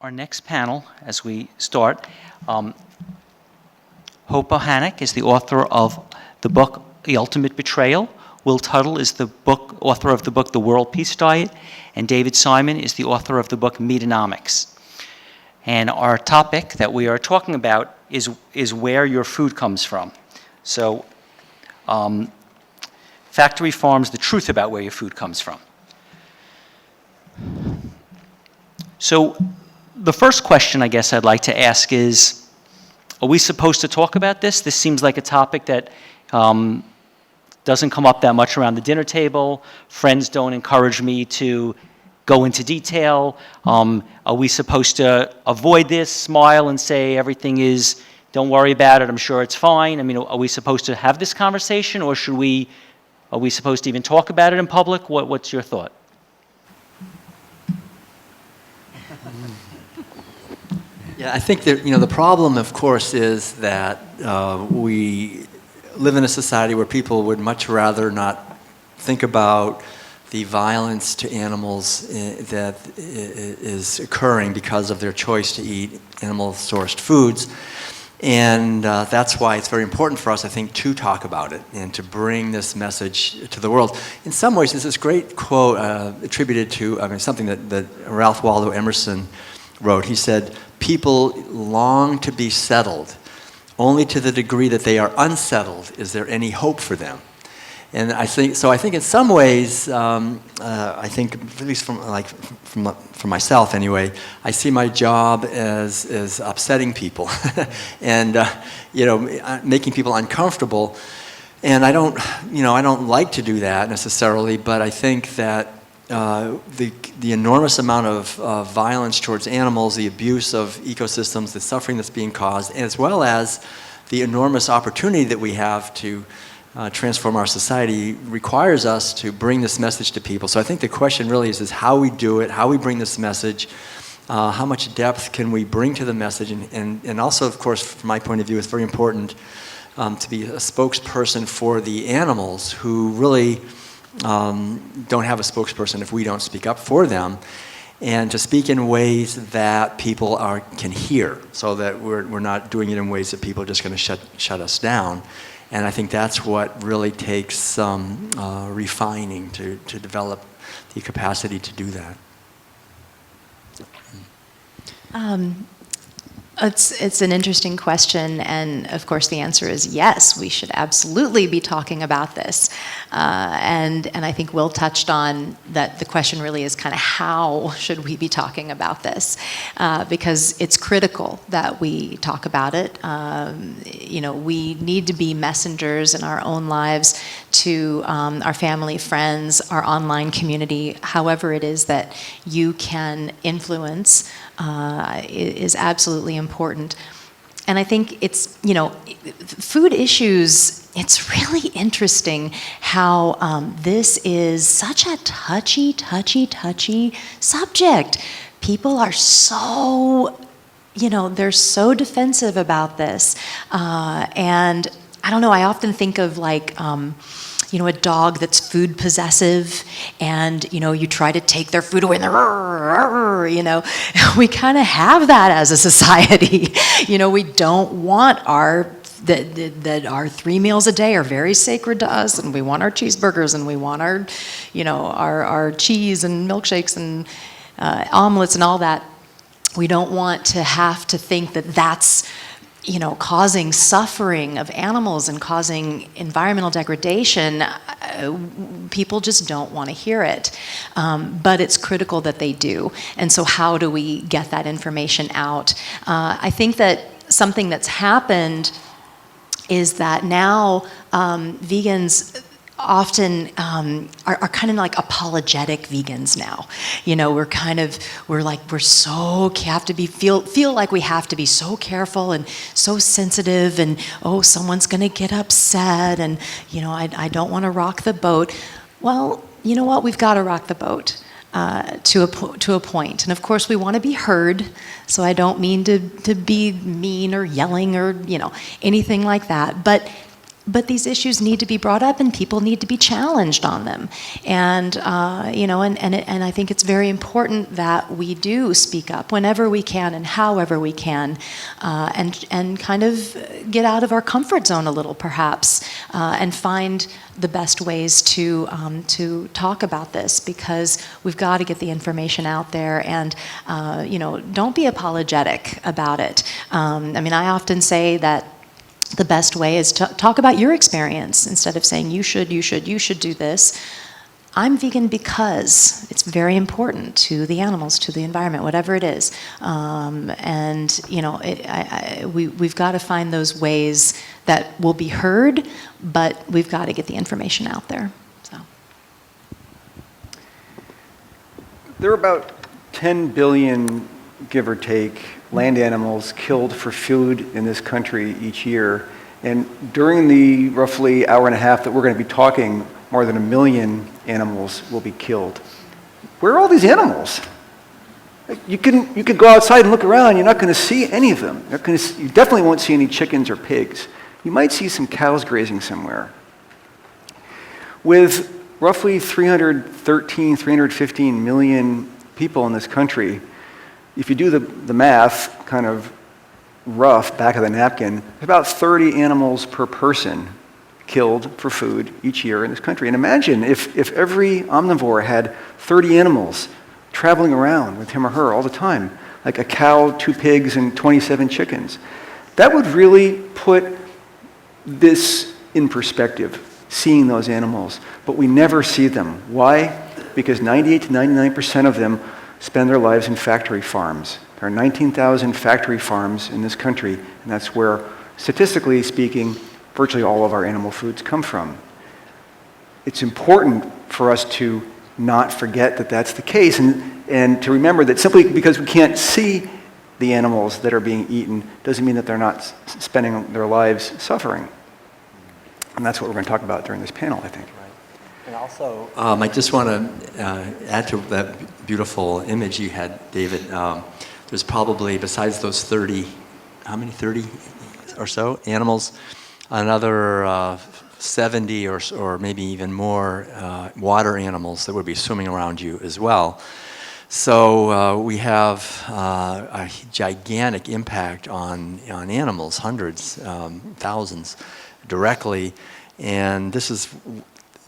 our next panel, as we start, Bohanec is the author of the book The Ultimate Betrayal. Will Tuttle is the author of the book The World Peace Diet, and David Simon is the author of the book Meatonomics. And our topic that we are talking about is where your food comes from. So, Factory Farms, the truth about where your food comes from. So, the first question I guess I'd like to ask is, are we supposed to talk about this? This seems like a topic that doesn't come up that much around the dinner table. Friends don't encourage me to go into detail. Are we supposed to avoid this, smile and say everything is, don't worry about it, I'm sure it's fine? I mean, are we supposed to have this conversation, or are we supposed to even talk about it in public? What's your thought? Yeah, I think that, the problem, of course, is that we live in a society where people would much rather not think about the violence to animals that is occurring because of their choice to eat animal-sourced foods. And that's why it's very important for us, I think, to talk about it and to bring this message to the world. In some ways, there's this great quote attributed to, something that Ralph Waldo Emerson wrote. He said, "People long to be settled. Only to the degree that they are unsettled is there any hope for them." And I think in some ways, I think, at least from myself anyway, I see my job as upsetting people and making people uncomfortable. And I don't like to do that necessarily, but I think that the enormous amount of violence towards animals, the abuse of ecosystems, the suffering that's being caused, as well as the enormous opportunity that we have to transform our society, requires us to bring this message to people. So I think the question really is how we do it, how we bring this message, how much depth can we bring to the message, and also, of course, from my point of view, it's very important to be a spokesperson for the animals who really don't have a spokesperson if we don't speak up for them, and to speak in ways that people can hear, so that we're not doing it in ways that people are just going to shut us down. And I think that's what really takes some refining to develop the capacity to do that. It's an interesting question, and of course the answer is yes, we should absolutely be talking about this. And I think Will touched on that. The question really is kind of how should we be talking about this? Because it's critical that we talk about it. We need to be messengers in our own lives to our family, friends, our online community, however it is that you can influence is absolutely important. And I think it's, food issues, it's really interesting how this is such a touchy subject. People are so, they're so defensive about this. And I don't know, I often think of a dog that's food possessive, and you try to take their food away, and they're, we kind of have that as a society. We don't want that our 3 meals a day are very sacred to us, and we want our cheeseburgers, and we want our cheese and milkshakes and omelets and all that. We don't want to have to think that that's causing suffering of animals and causing environmental degradation. People just don't want to hear it. But it's critical that they do. And so how do we get that information out? I think that something that's happened is that now vegans often are kind of like apologetic vegans now. Feel like we have to be so careful and so sensitive, and someone's going to get upset, and I don't want to rock the boat. Well, you know what? We've got to rock the boat to a point. And of course, we want to be heard. So I don't mean to be mean or yelling or anything like that. But But these issues need to be brought up, and people need to be challenged on them. And and I think it's very important that we do speak up whenever we can and however we can, and kind of get out of our comfort zone a little, perhaps, and find the best ways to talk about this, because we've got to get the information out there, and don't be apologetic about it. I often say that the best way is to talk about your experience instead of saying you should do this. I'm vegan because it's very important to the animals, to the environment, whatever it is. We've got to find those ways that will be heard, but we've got to get the information out there. So. There are about 10 billion, give or take, land animals killed for food in this country each year. And during the roughly hour and a half that we're going to be talking, more than 1 million animals will be killed. Where are all these animals? You could go outside and look around, you're not going to see any of them. You definitely won't see any chickens or pigs. You might see some cows grazing somewhere. With roughly 315 million people in this country, if you do the math, kind of rough, back of the napkin, there's about 30 animals per person killed for food each year in this country. And imagine if every omnivore had 30 animals traveling around with him or her all the time, like a cow, 2 pigs, and 27 chickens. That would really put this in perspective, seeing those animals. But we never see them. Why? Because 98 to 99% of them spend their lives in factory farms. There are 19,000 factory farms in this country, and that's where, statistically speaking, virtually all of our animal foods come from. It's important for us to not forget that that's the case, and to remember that simply because we can't see the animals that are being eaten doesn't mean that they're not spending their lives suffering. And that's what we're going to talk about during this panel, I think. And also, I just want to add to that beautiful image you had, David. There's probably, besides those 30, how many, 30 or so animals, another 70 or maybe even more water animals that would be swimming around you as well. So we have a gigantic impact on animals, hundreds, thousands, directly. And this is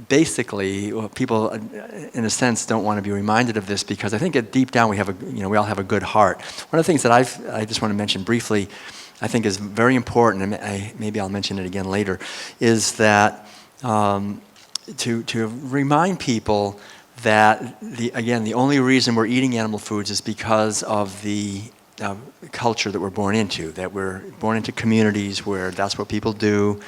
basically, people, in a sense, don't want to be reminded of this, because I think deep down we all have a good heart. One of the things that I just want to mention briefly, I think is very important, and maybe I'll mention it again later, is that to remind people that the only reason we're eating animal foods is because of the culture that we're born into. That we're born into communities where that's what people do.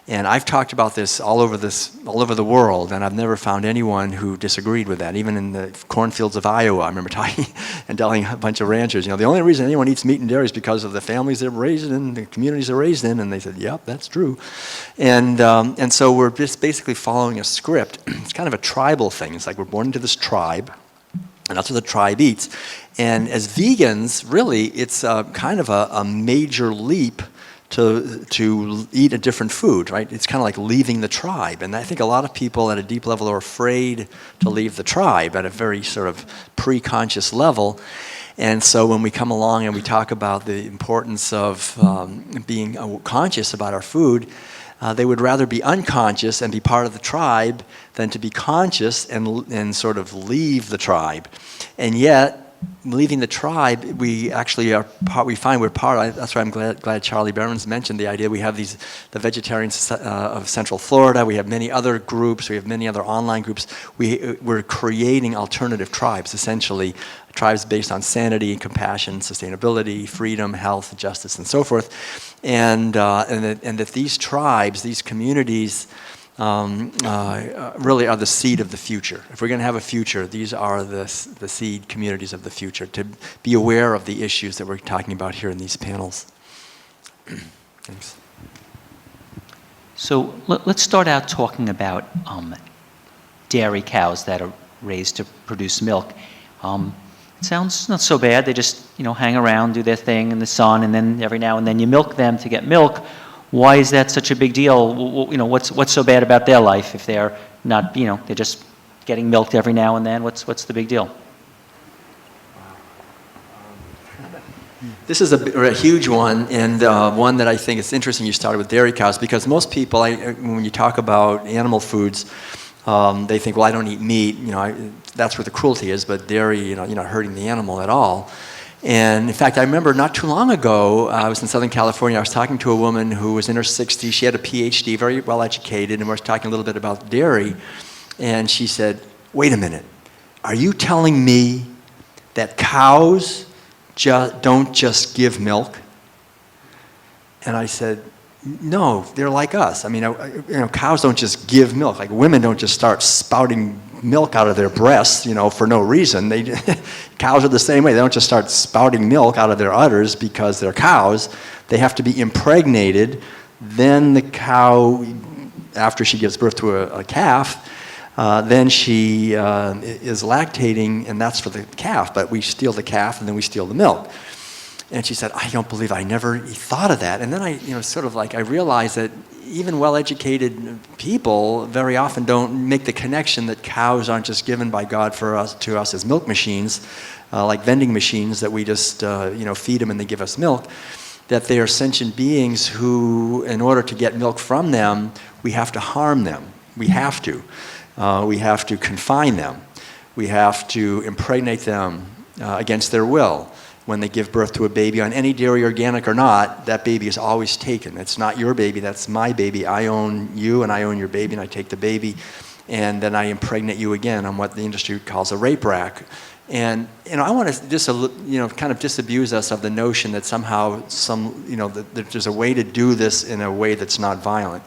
And I've talked about this all over the world, and I've never found anyone who disagreed with that. Even in the cornfields of Iowa, I remember talking and telling a bunch of ranchers, the only reason anyone eats meat and dairy is because of the families they're raised in, the communities they're raised in, and they said, yep, that's true. And so we're just basically following a script. It's kind of a tribal thing. It's like we're born into this tribe, and that's what the tribe eats. And as vegans, really, it's kind of a major leap to eat a different food, right? It's kind of like leaving the tribe. And I think a lot of people at a deep level are afraid to leave the tribe at a very sort of pre-conscious level. And so when we come along and we talk about the importance of being conscious about our food, they would rather be unconscious and be part of the tribe than to be conscious and sort of leave the tribe. And yet, leaving the tribe, we actually are part. We find we're part. That's why I'm glad Charlie Berman's mentioned the idea. We have the Vegetarians of Central Florida. We have many other groups. We have many other online groups. We're creating alternative tribes, essentially tribes based on sanity, compassion, sustainability, freedom, health, justice, and so forth. And that these tribes, these communities, really are the seed of the future. If we're going to have a future, these are the seed communities of the future, to be aware of the issues that we're talking about here in these panels. Thanks. So let's start out talking about dairy cows that are raised to produce milk. It sounds not so bad. They just hang around, do their thing in the sun, and then every now and then you milk them to get milk. Why is that such a big deal? What's so bad about their life if they're not, they're just getting milked every now and then? What's the big deal? This is a huge one, and one that I think is interesting you started with dairy cows, because most people, when you talk about animal foods, they think, well, I don't eat meat, that's where the cruelty is, but dairy, you're not hurting the animal at all. And in fact, I remember not too long ago, I was in Southern California, I was talking to a woman who was in her 60s, she had a PhD, very well educated, and we were talking a little bit about dairy, and she said, wait a minute, are you telling me that cows don't just give milk? And I said, no, they're like us. I mean, cows don't just give milk. Like women don't just start spouting milk out of their breasts, for no reason. Cows are the same way. They don't just start spouting milk out of their udders because they're cows. They have to be impregnated. Then the cow, after she gives birth to a calf, then she is lactating, and that's for the calf. But we steal the calf, and then we steal the milk. And she said, I don't believe I never thought of that. And then I realized that even well-educated people very often don't make the connection that cows aren't just given by God to us as milk machines, like vending machines that we just feed them and they give us milk. That they are sentient beings who, in order to get milk from them, we have to harm them. We have to. We have to confine them. We have to impregnate them against their will. When they give birth to a baby, on any dairy, organic or not, that baby is always taken. It's not your baby, that's my baby. I own you and I own your baby, and I take the baby, and then I impregnate you again on what the industry calls a rape rack. And I want to just kind of disabuse us of the notion that somehow that there's a way to do this in a way that's not violent.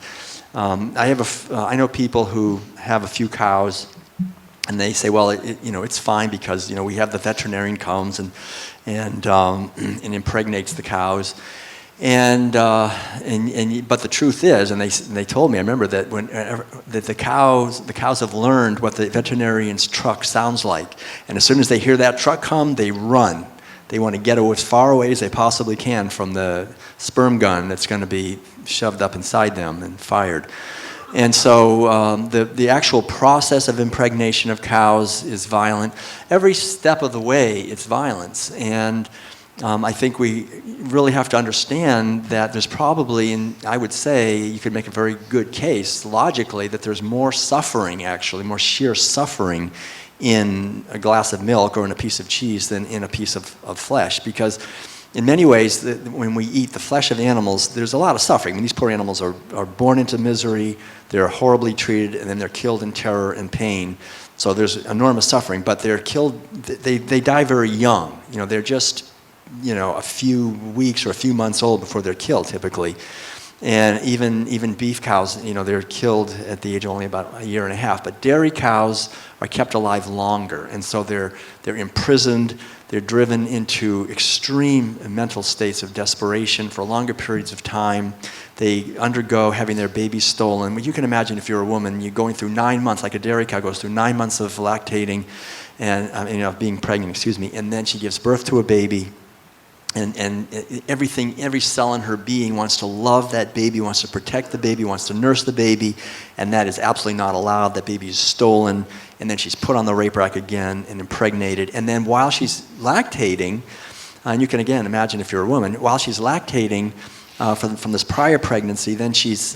I know people who have a few cows, and they say, well, it's fine because we have the veterinarian comes and impregnates the cows, but the truth is, and they told me, I remember that that the cows have learned what the veterinarian's truck sounds like, and as soon as they hear that truck come, they run. They want to get as far away as they possibly can from the sperm gun that's going to be shoved up inside them and fired. And so the actual process of impregnation of cows is violent. Every step of the way, it's violence. And I think we really have to understand that there's probably, and I would say you could make a very good case logically, that there's more suffering, actually, more sheer suffering in a glass of milk or in a piece of cheese than in a piece of flesh. Because in many ways, when we eat the flesh of animals, there's a lot of suffering. I mean, these poor animals are born into misery, they're horribly treated, and then they're killed in terror and pain. So there's enormous suffering, but they're killed, they die very young. They're just, a few weeks or a few months old before they're killed, typically. And even beef cows, they're killed at the age of only about a year and a half. But dairy cows are kept alive longer, and so they're imprisoned. They're driven into extreme mental states of desperation for longer periods of time. They undergo having their babies stolen. Well, you can imagine if you're a woman, you're going through 9 months, like a dairy cow goes through 9 months of lactating and being pregnant, and then she gives birth to a baby. And everything, every cell in her being wants to love that baby, wants to protect the baby, wants to nurse the baby, and that is absolutely not allowed. That baby is stolen, and then she's put on the rape rack again and impregnated. And then while she's lactating, and you can again imagine if you're a woman, while she's lactating from this prior pregnancy, then she's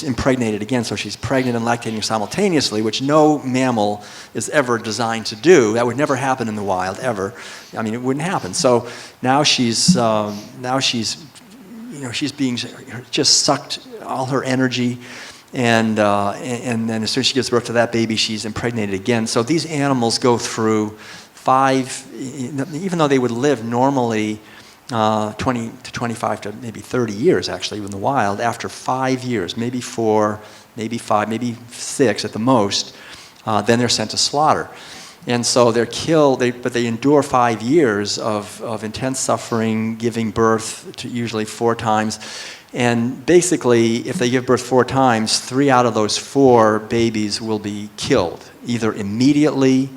impregnated again, so she's pregnant and lactating simultaneously, which no mammal is ever designed to do. That would never happen in the wild, ever. I mean, it wouldn't happen. So now she's being just sucked all her energy, and then as soon as she gives birth to that baby, she's impregnated again. So these animals go through even though they would live normally 20 to 25 to maybe 30 years, actually, in the wild, after 5 years, maybe 4, maybe 5, maybe 6 at the most, then they're sent to slaughter. And so they're killed, but they endure 5 years of intense suffering, giving birth to usually 4 times. And basically, if they give birth 4 times, 3 out of those 4 babies will be killed, either immediately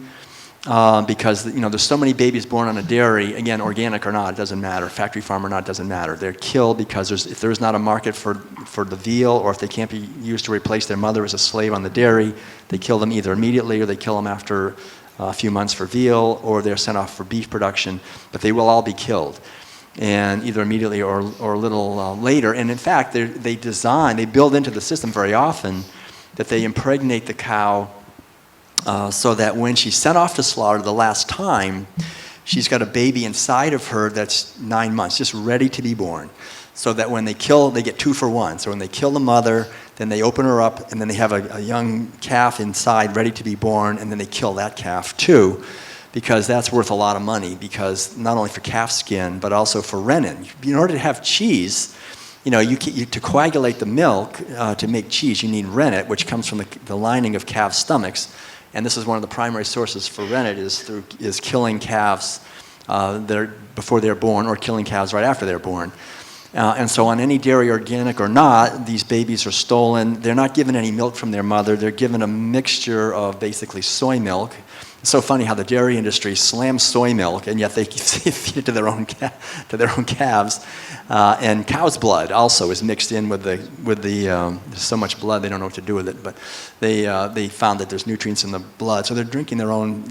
because there's so many babies born on a dairy, again, organic or not, it doesn't matter, factory farm or not, it doesn't matter. They're killed because if there's not a market for the veal, or if they can't be used to replace their mother as a slave on the dairy, they kill them either immediately or they kill them after a few months for veal, or they're sent off for beef production, but they will all be killed, and either immediately or a little later. And in fact, they build into the system very often that they impregnate the cow so that when she's sent off to slaughter the last time, she's got a baby inside of her that's 9 months, just ready to be born. So that when they kill, they get 2 for 1. So when they kill the mother, then they open her up, and then they have a young calf inside ready to be born, and then they kill that calf too, because that's worth a lot of money, because not only for calf skin, but also for rennet. In order to have cheese, to coagulate the milk to make cheese, you need rennet, which comes from the lining of calves' stomachs. And this is one of the primary sources for rennet is killing calves before they're born, or killing calves right after they're born. And so on any dairy, organic or not, these babies are stolen. They're not given any milk from their mother. They're given a mixture of basically soy milk. It's so funny how the dairy industry slams soy milk, and yet they feed it to their own calves. And cow's blood also is mixed in with the there's so much blood they don't know what to do with it. But they found that there's nutrients in the blood, so they're drinking their own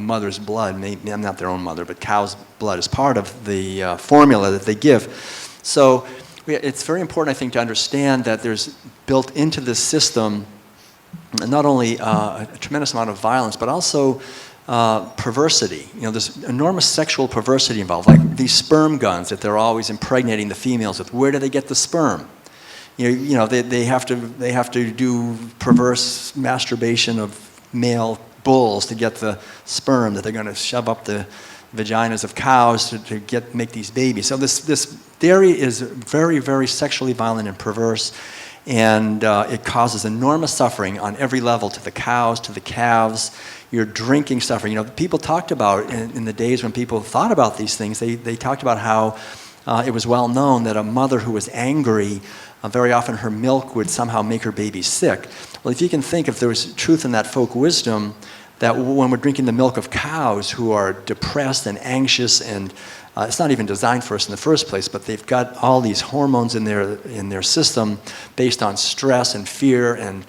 mother's blood. Maybe not their own mother, but cow's blood is part of the formula that they give. So it's very important, I think, to understand that there's built into this system not only a tremendous amount of violence, but also perversity. There's enormous sexual perversity involved, like these sperm guns that they're always impregnating the females with. Where do they get the sperm? They have to do perverse masturbation of male bulls to get the sperm that they're going to shove up the vaginas of cows to make these babies. So this dairy is very, very sexually violent and perverse, and it causes enormous suffering on every level, to the cows, to the calves. You're drinking suffering. People talked about, in the days when people thought about these things, they talked about how it was well known that a mother who was angry, very often her milk would somehow make her baby sick. Well, if you can think, if there was truth in that folk wisdom, that when we're drinking the milk of cows who are depressed and anxious, and it's not even designed for us in the first place, but they've got all these hormones in their system based on stress and fear and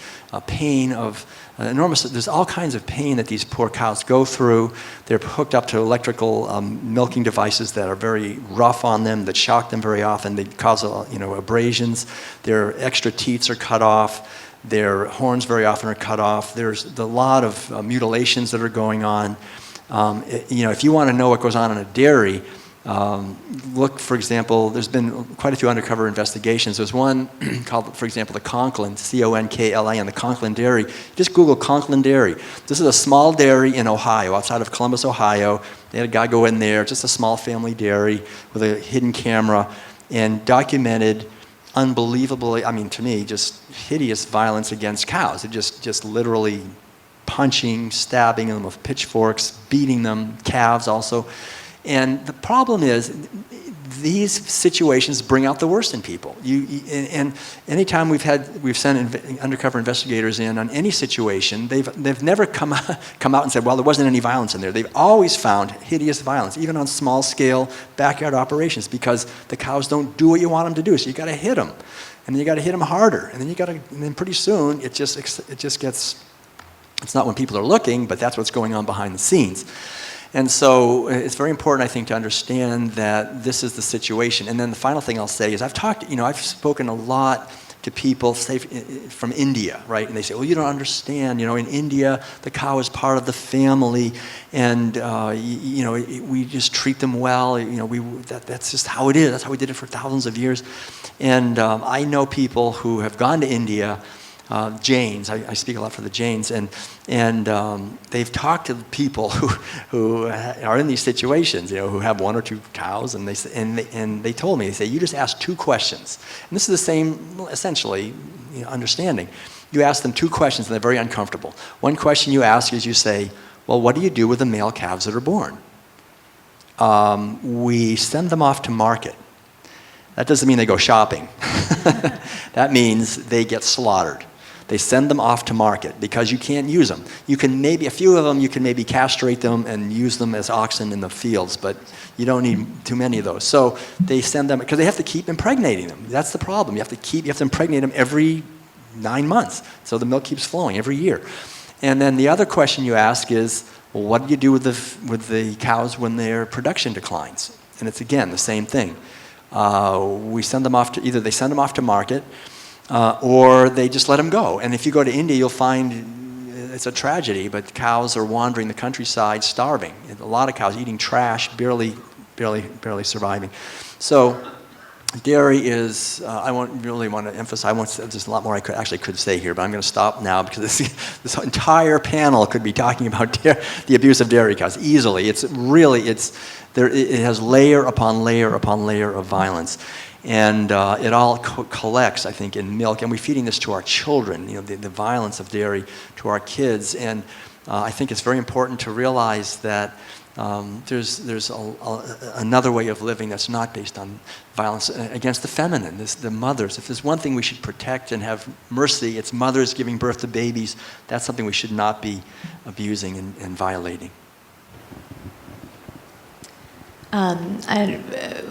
pain of enormous. There's all kinds of pain that these poor cows go through. They're hooked up to electrical milking devices that are very rough on them, that shock them very often. They cause abrasions. Their extra teats are cut off. Their horns very often are cut off. There's a lot of mutilations that are going on. If you want to know what goes on in a dairy, look, for example, there's been quite a few undercover investigations. There's one called, for example, the Conklin, C-O-N-K-L-A-N, the Conklin Dairy. Just Google Conklin Dairy. This is a small dairy in Ohio, outside of Columbus, Ohio. They had a guy go in there, just a small family dairy with a hidden camera, and documented unbelievably, to me, just hideous violence against cows. It just literally punching, stabbing them with pitchforks, beating them, calves also. And the problem is, these situations bring out the worst in people. And anytime we've sent undercover investigators in on any situation, they've never come out and said, well, there wasn't any violence in there. They've always found hideous violence, even on small scale backyard operations, because the cows don't do what you want them to do. So you got to hit them, and then you got to hit them harder, and then pretty soon it just gets. It's not when people are looking, but that's what's going on behind the scenes. And so it's very important, I think, to understand that this is the situation. And then the final thing I'll say is I've spoken a lot to people, say, from India, right? And they say, well, you don't understand, in India, the cow is part of the family, and, we just treat them well, that's just how it is. That's how we did it for thousands of years. And I know people who have gone to India, Jains. I speak a lot for the Jains, and they've talked to people who are in these situations, who have 1 or 2 cows, and they told me, they say, you just ask 2 questions, and this is the same, essentially, understanding. You ask them 2 questions, and they're very uncomfortable. One question you ask is, you say, well, what do you do with the male calves that are born? We send them off to market. That doesn't mean they go shopping. That means they get slaughtered. They send them off to market because you can't use them. You can maybe, a few of them, you can maybe castrate them and use them as oxen in the fields, but you don't need too many of those. So they send them, because they have to keep impregnating them. That's the problem. You have to impregnate them every 9 months. So the milk keeps flowing every year. And then the other question you ask is, well, what do you do with the cows when their production declines? And it's, again, the same thing. We send them off to, either they send them off to market, or they just let them go. And if you go to India, you'll find it's a tragedy, but cows are wandering the countryside starving. A lot of cows eating trash, barely surviving. So dairy is, I really want to emphasize, there's a lot more I could say here, but I'm going to stop now because this entire panel could be talking about the abuse of dairy cows easily. It has layer upon layer upon layer of violence. And it all collects, I think, in milk. And we're feeding this to our children, the violence of dairy to our kids. And I think it's very important to realize that there's another way of living that's not based on violence against the feminine, the mothers. If there's one thing we should protect and have mercy, it's mothers giving birth to babies. That's something we should not be abusing and violating.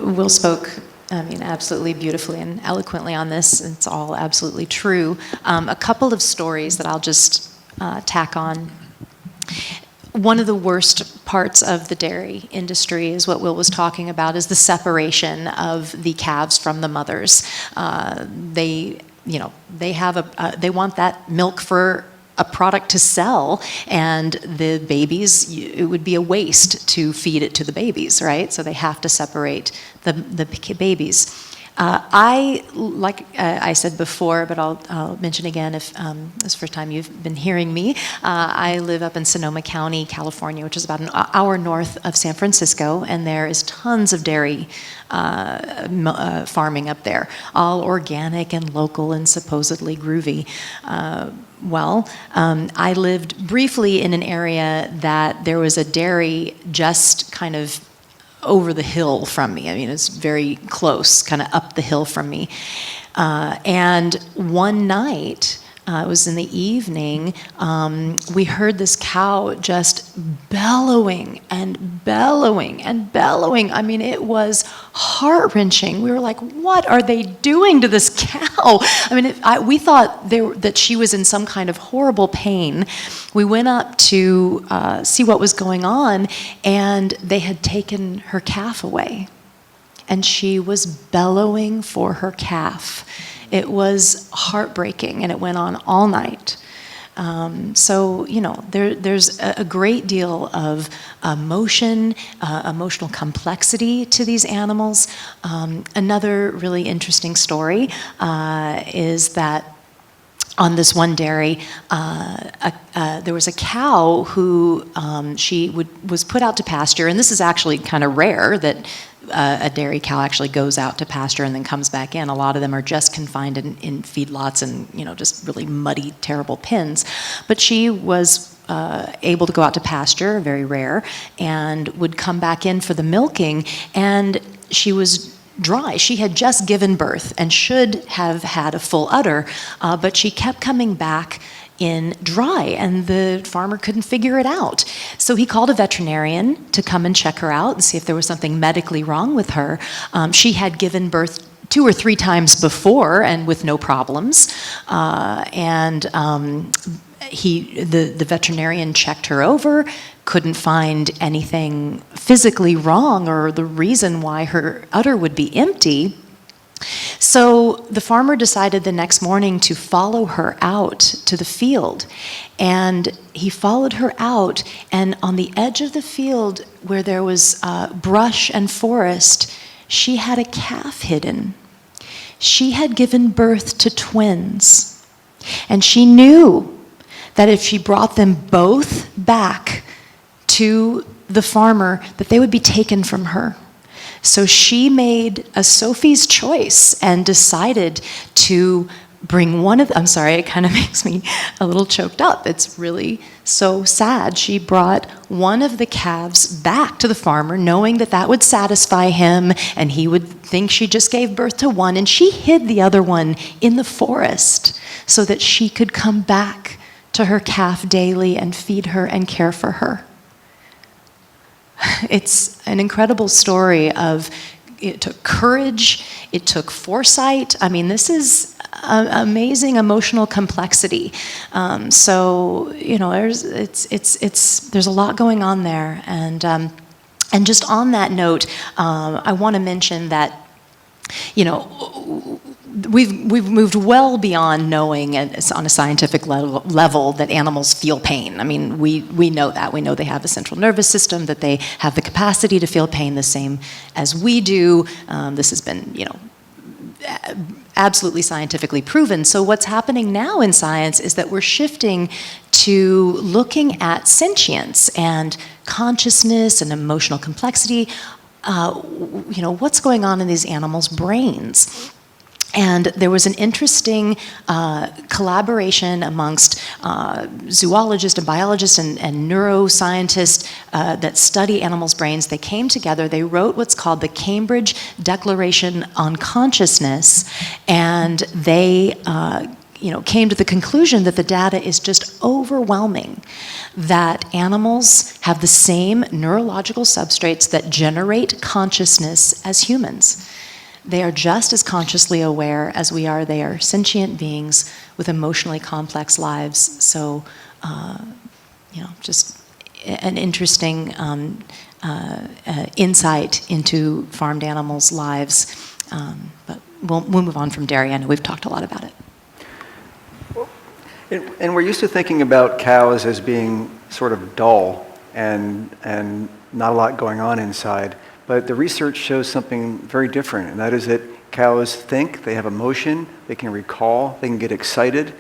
Will spoke, absolutely beautifully and eloquently on this. It's all absolutely true. A couple of stories that I'll just tack on. One of the worst parts of the dairy industry is what Will was talking about, is the separation of the calves from the mothers. They want that milk for a product to sell, and the babies, it would be a waste to feed it to the babies, right? So they have to separate the babies. Like I said before, but I'll mention again if this is the first time you've been hearing me, I live up in Sonoma County, California, which is about an hour north of San Francisco, and there is tons of dairy farming up there, all organic and local and supposedly groovy. I lived briefly in an area that there was a dairy just kind of over the hill from me. It's very close, kind of up the hill from me. And one night, it was in the evening, we heard this cow just bellowing and bellowing and bellowing. It was heart-wrenching. We were like, what are they doing to this cow? We thought that she was in some kind of horrible pain. We went up to see what was going on, and they had taken her calf away. And she was bellowing for her calf. It was heartbreaking, and it went on all night. There's a great deal of emotional complexity to these animals. Another really interesting story is that on this one dairy, there was a cow who was put out to pasture, and this is actually kind of rare that a dairy cow actually goes out to pasture and then comes back in. A lot of them are just confined in feedlots and just really muddy, terrible pens. But she was able to go out to pasture, very rare, and would come back in for the milking, and she was dry. She had just given birth and should have had a full udder, but she kept coming back in dry, and the farmer couldn't figure it out. So he called a veterinarian to come and check her out and see if there was something medically wrong with her. She had given birth 2 or 3 times before and with no problems. The veterinarian checked her over, couldn't find anything physically wrong or the reason why her udder would be empty. So the farmer decided the next morning to follow her out to the field. And he followed her out, and on the edge of the field where there was brush and forest, she had a calf hidden. She had given birth to twins. And she knew that if she brought them both back to the farmer, that they would be taken from her. So she made a Sophie's choice and decided to bring one of them. I'm sorry, it kind of makes me a little choked up. It's really so sad. She brought one of the calves back to the farmer, knowing that that would satisfy him and he would think she just gave birth to one, and she hid the other one in the forest so that she could come back to her calf daily and feed her and care for her. It's an incredible story of, it took courage, it took foresight. I mean, this is amazing emotional complexity. So, you know, there's a lot going on there. And just on that note, I want to mention that, you know, we've moved well beyond knowing on a scientific level that animals feel pain. I mean, we know that. We know they have a central nervous system, that they have the capacity to feel pain the same as we do. This has been, you know, absolutely scientifically proven. So what's happening now in science is that we're shifting to looking at sentience and consciousness and emotional complexity. You know, what's going on in these animals' brains? And there was an interesting collaboration amongst zoologists and biologists and neuroscientists that study animals' brains. They came together, they wrote what's called the Cambridge Declaration on Consciousness, and they you know, came to the conclusion that the data is just overwhelming, that animals have the same neurological substrates that generate consciousness as humans. They are just as consciously aware as we are. They are sentient beings with emotionally complex lives. So, you know, just an interesting insight into farmed animals' lives. But we'll move on from dairy. I know we've talked a lot about it. And we're used to thinking about cows as being sort of dull and not a lot going on inside. But the research shows something very different, and that is that cows think, they have emotion, they can recall, they can get excited.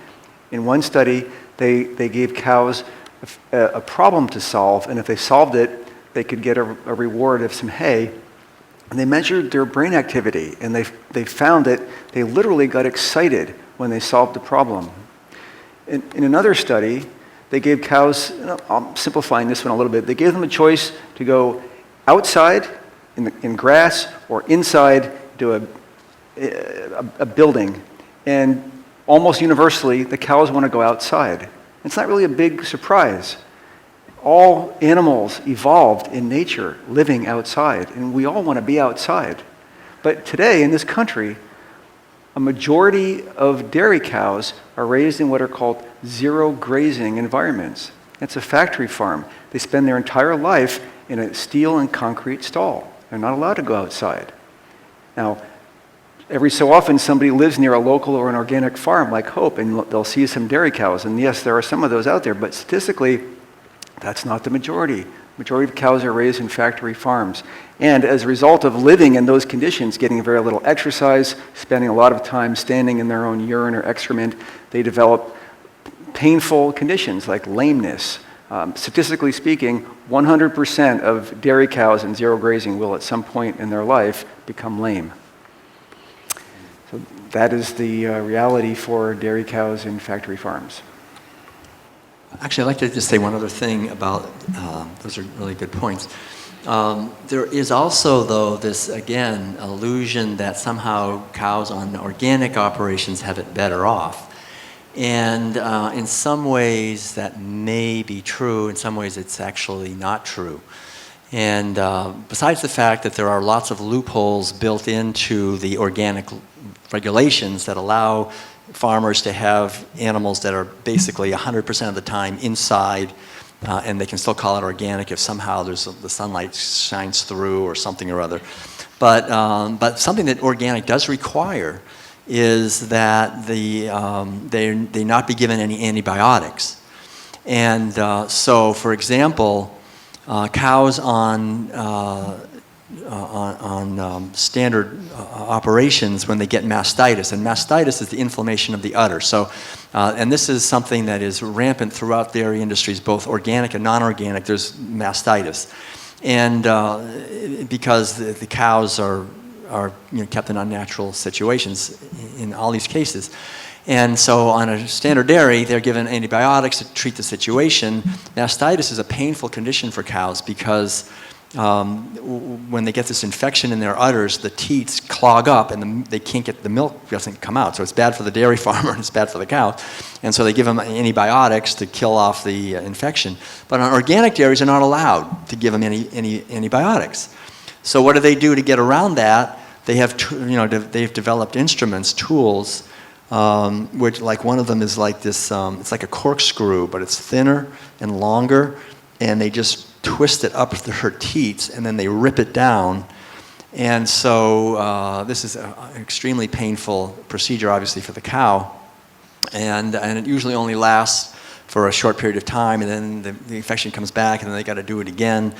In one study, they gave cows a problem to solve, and if they solved it, they could get a reward of some hay. And they measured their brain activity, and they found that they literally got excited when they solved the problem. In another study, they gave cows, I'm simplifying this one a little bit, they gave them a choice to go outside in grass or inside to a building. And almost universally, the cows want to go outside. It's not really a big surprise. All animals evolved in nature living outside, and we all want to be outside. But today in this country, a majority of dairy cows are raised in what are called zero grazing environments. It's a factory farm. They spend their entire life in a steel and concrete stall. They're not allowed to go outside. Now, every so often somebody lives near a local or an organic farm like Hope, and they'll see some dairy cows. And yes, there are some of those out there, but statistically, that's not the majority. The majority of cows are raised in factory farms. And as a result of living in those conditions, getting very little exercise, spending a lot of time standing in their own urine or excrement, they develop painful conditions like lameness. Statistically speaking, 100% of dairy cows in zero grazing will at some point in their life become lame. So that is the reality for dairy cows in factory farms. Actually, I'd like to just say one other thing about, those are really good points. There is also, though, this, again, illusion that somehow cows on organic operations have it better off. And in some ways that may be true, in some ways it's actually not true. And besides the fact that there are lots of loopholes built into the organic regulations that allow farmers to have animals that are basically 100% of the time inside, and they can still call it organic if somehow the sunlight shines through or something or other. But something that organic does require is that they not be given any antibiotics. And so, for example, cows on standard operations, when they get mastitis, and mastitis is the inflammation of the udder. So, and this is something that is rampant throughout dairy industries, both organic and non-organic. There's mastitis, and because the cows are kept in unnatural situations in all these cases. And so on a standard dairy, they're given antibiotics to treat the situation. Mastitis is a painful condition for cows because when they get this infection in their udders, the teats clog up and they can't get, the milk doesn't come out. So it's bad for the dairy farmer and it's bad for the cow. And so they give them antibiotics to kill off the infection. But on organic dairies, they're not allowed to give them any antibiotics. So what do they do to get around that? They have, they've developed instruments, tools, which like one of them is like this, it's like a corkscrew, but it's thinner and longer, and they just twist it up her teats, and then they rip it down. And so this is an extremely painful procedure, obviously, for the cow. And it usually only lasts for a short period of time, and then the infection comes back, and then they got to do it again.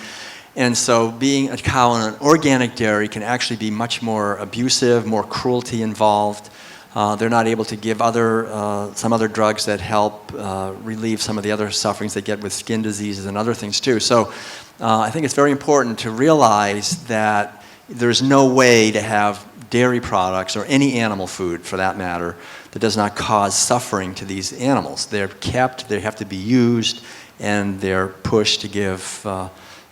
And so being a cow in an organic dairy can actually be much more abusive, more cruelty involved. They're not able to give some other drugs that help relieve some of the other sufferings they get with skin diseases and other things too. So I think it's very important to realize that there's no way to have dairy products or any animal food for that matter that does not cause suffering to these animals. They're kept, they have to be used, and they're pushed to give,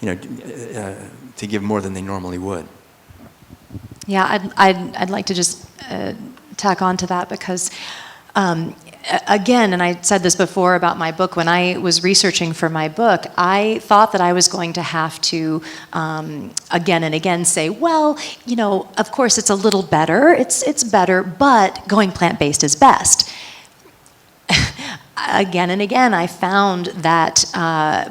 to give more than they normally would. Yeah, I'd like to just tack on to that because, again, and I said this before about my book, when I was researching for my book, I thought that I was going to have to, again and again, say, well, of course it's a little better, it's better, but going plant-based is best. Again and again, I found that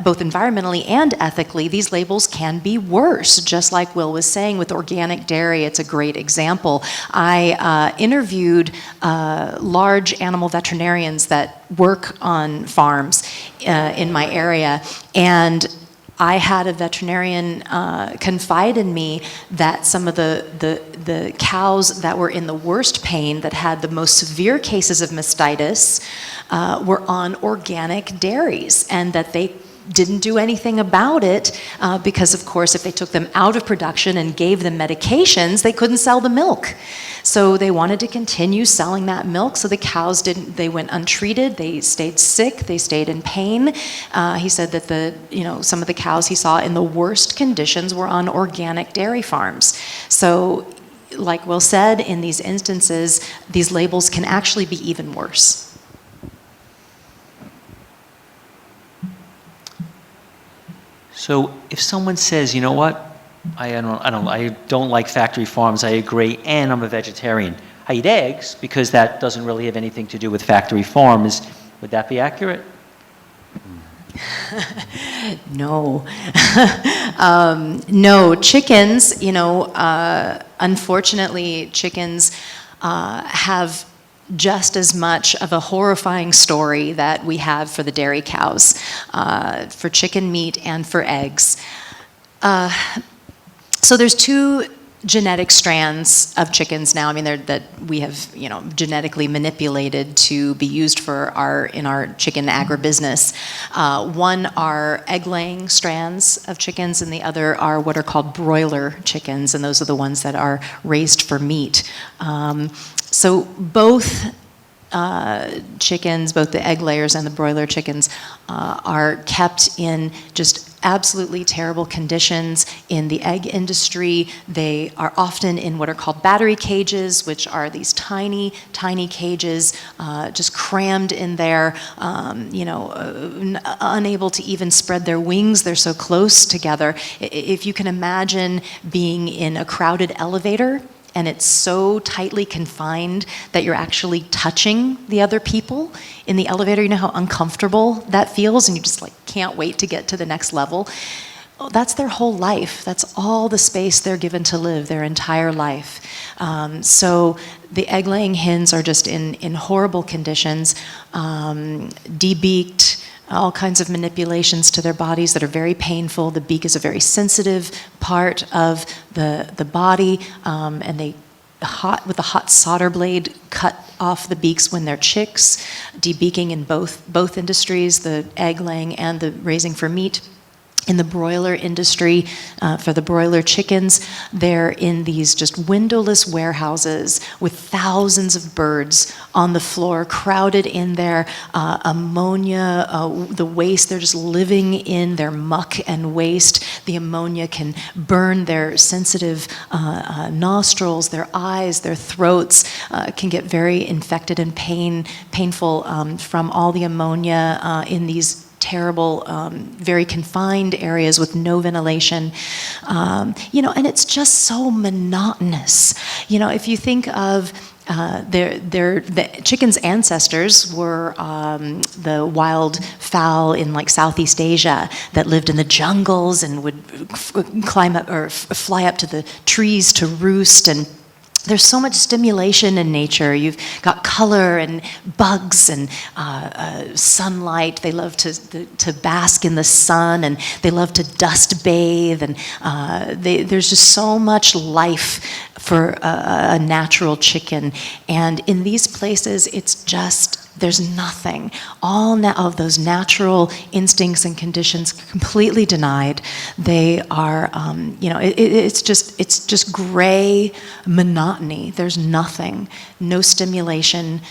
both environmentally and ethically, these labels can be worse. Just like Will was saying with organic dairy, it's a great example. I interviewed large animal veterinarians that work on farms in my area, and I had a veterinarian confide in me that some of the cows that were in the worst pain, that had the most severe cases of mastitis, were on organic dairies, and that they didn't do anything about it because, of course, if they took them out of production and gave them medications, they couldn't sell the milk. So they wanted to continue selling that milk, so the cows they went untreated, they stayed sick, they stayed in pain. He said that some of the cows he saw in the worst conditions were on organic dairy farms. So, like Will said, in these instances, these labels can actually be even worse. So if someone says, you know what, I don't like factory farms, I agree, and I'm a vegetarian. I eat eggs because that doesn't really have anything to do with factory farms. Would that be accurate? No. No, chickens, unfortunately, chickens have just as much of a horrifying story that we have for the dairy cows, for chicken meat and for eggs. So there's two genetic strands of chickens now. I mean, that we have, genetically manipulated to be used in our chicken agribusiness. One are egg-laying strands of chickens, and the other are what are called broiler chickens, and those are the ones that are raised for meat. So both chickens, both the egg layers and the broiler chickens, are kept in just absolutely terrible conditions in the egg industry. They are often in what are called battery cages, which are these tiny, tiny cages, just crammed in there, unable to even spread their wings. They're so close together. If you can imagine being in a crowded elevator, and it's so tightly confined that you're actually touching the other people in the elevator. You know how uncomfortable that feels, and you just can't wait to get to the next level. Oh, that's their whole life. That's all the space they're given to live, their entire life. So the egg-laying hens are just in horrible conditions, debeaked, all kinds of manipulations to their bodies that are very painful. The beak is a very sensitive part of the body, and with a hot solder blade cut off the beaks when they're chicks, debeaking in both industries, the egg laying and the raising for meat. In the broiler industry, for the broiler chickens, they're in these just windowless warehouses with thousands of birds on the floor, crowded in there, ammonia, the waste, they're just living in their muck and waste. The ammonia can burn their sensitive nostrils, their eyes, their throats, can get very infected and painful from all the ammonia in these terrible, very confined areas with no ventilation, and it's just so monotonous. If you think of the chickens' ancestors were the wild fowl in like Southeast Asia that lived in the jungles and would climb up or fly up to the trees to roost, and there's so much stimulation in nature. You've got color and bugs and sunlight. They love to bask in the sun, and they love to dust bathe. And there's just so much life for a natural chicken. And in these places, it's just, there's nothing. All of those natural instincts and conditions completely denied. They are, it's just gray monotony. There's nothing, no stimulation.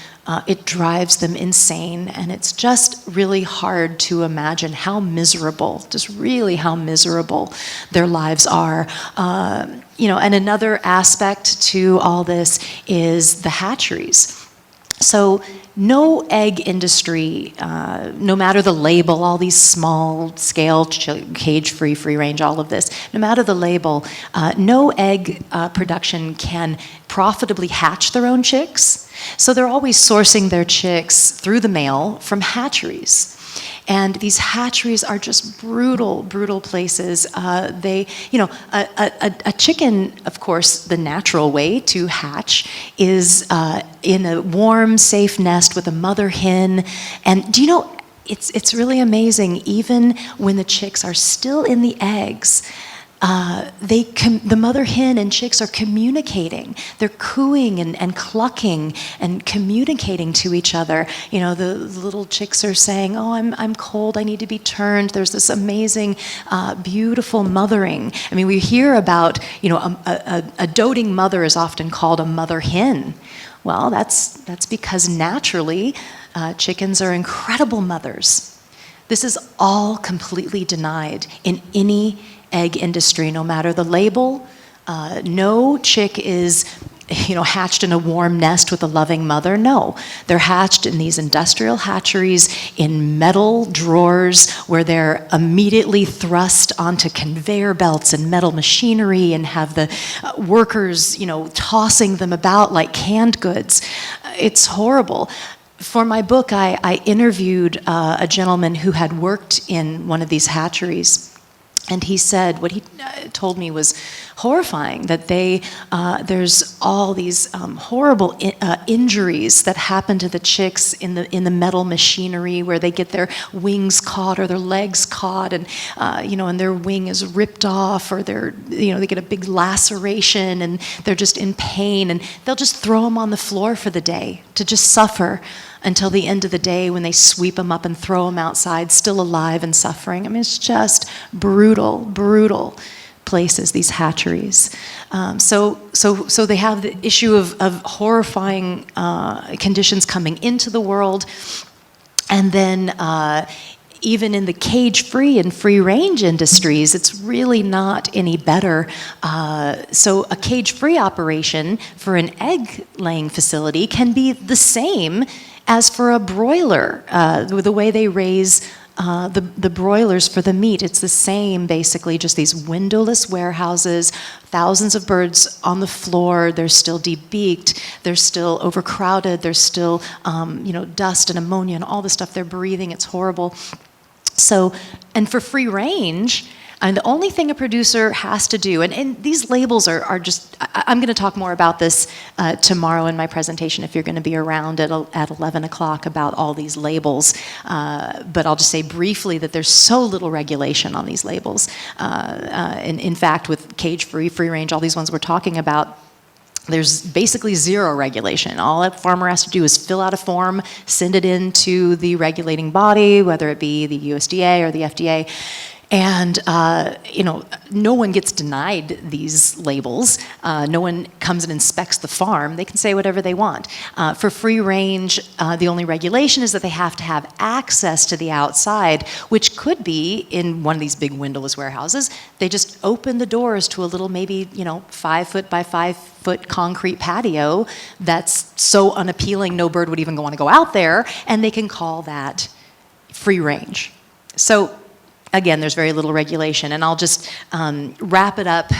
It drives them insane, and it's just really hard to imagine how miserable, just really how miserable their lives are. And another aspect to all this is the hatcheries. So no egg industry, no matter the label, all these small scale, cage-free, free-range, all of this, no matter the label, no egg production can profitably hatch their own chicks. So they're always sourcing their chicks through the mail from hatcheries. And these hatcheries are just brutal, brutal places. A chicken, of course, the natural way to hatch is in a warm, safe nest with a mother hen. And do you know, it's really amazing, even when the chicks are still in the eggs, the mother hen and chicks are communicating. They're cooing and clucking and communicating to each other. The little chicks are saying, "Oh, I'm cold. I need to be turned." There's this amazing, beautiful mothering. I mean, we hear about, a doting mother is often called a mother hen. Well, that's because naturally, chickens are incredible mothers. This is all completely denied in any egg industry, no matter the label. No chick is, hatched in a warm nest with a loving mother. No, they're hatched in these industrial hatcheries in metal drawers where they're immediately thrust onto conveyor belts and metal machinery and have the workers, tossing them about like canned goods. It's horrible. For my book, I interviewed a gentleman who had worked in one of these hatcheries. And he said, what he told me was horrifying, that there's all these horrible injuries that happen to the chicks in the metal machinery, where they get their wings caught or their legs caught, and and their wing is ripped off, or they get a big laceration, and they're just in pain, and they'll just throw them on the floor for the day to just suffer until the end of the day, when they sweep them up and throw them outside, still alive and suffering. I mean, it's just brutal, brutal places, these hatcheries. So they have the issue of horrifying conditions coming into the world, and then even in the cage-free and free-range industries, it's really not any better. So a cage-free operation for an egg-laying facility can be the same as for a broiler, the way they raise the broilers for the meat. It's the same, basically, just these windowless warehouses, thousands of birds on the floor. They're still debeaked. They're still overcrowded. There's still, dust and ammonia and all the stuff they're breathing. It's horrible. So, and for free range, and the only thing a producer has to do, and these labels are just, I'm going to talk more about this tomorrow in my presentation if you're going to be around at 11 o'clock about all these labels. But I'll just say briefly that there's so little regulation on these labels. In fact, with cage-free, free-range, all these ones we're talking about, there's basically zero regulation. All a farmer has to do is fill out a form, send it in to the regulating body, whether it be the USDA or the FDA, And, no one gets denied these labels. No one comes and inspects the farm. They can say whatever they want. For free range, the only regulation is that they have to have access to the outside, which could be in one of these big windowless warehouses. They just open the doors to a little maybe, 5 foot by 5 foot concrete patio that's so unappealing no bird would even want to go out there, and they can call that free range. So again, there's very little regulation, and I'll just wrap it up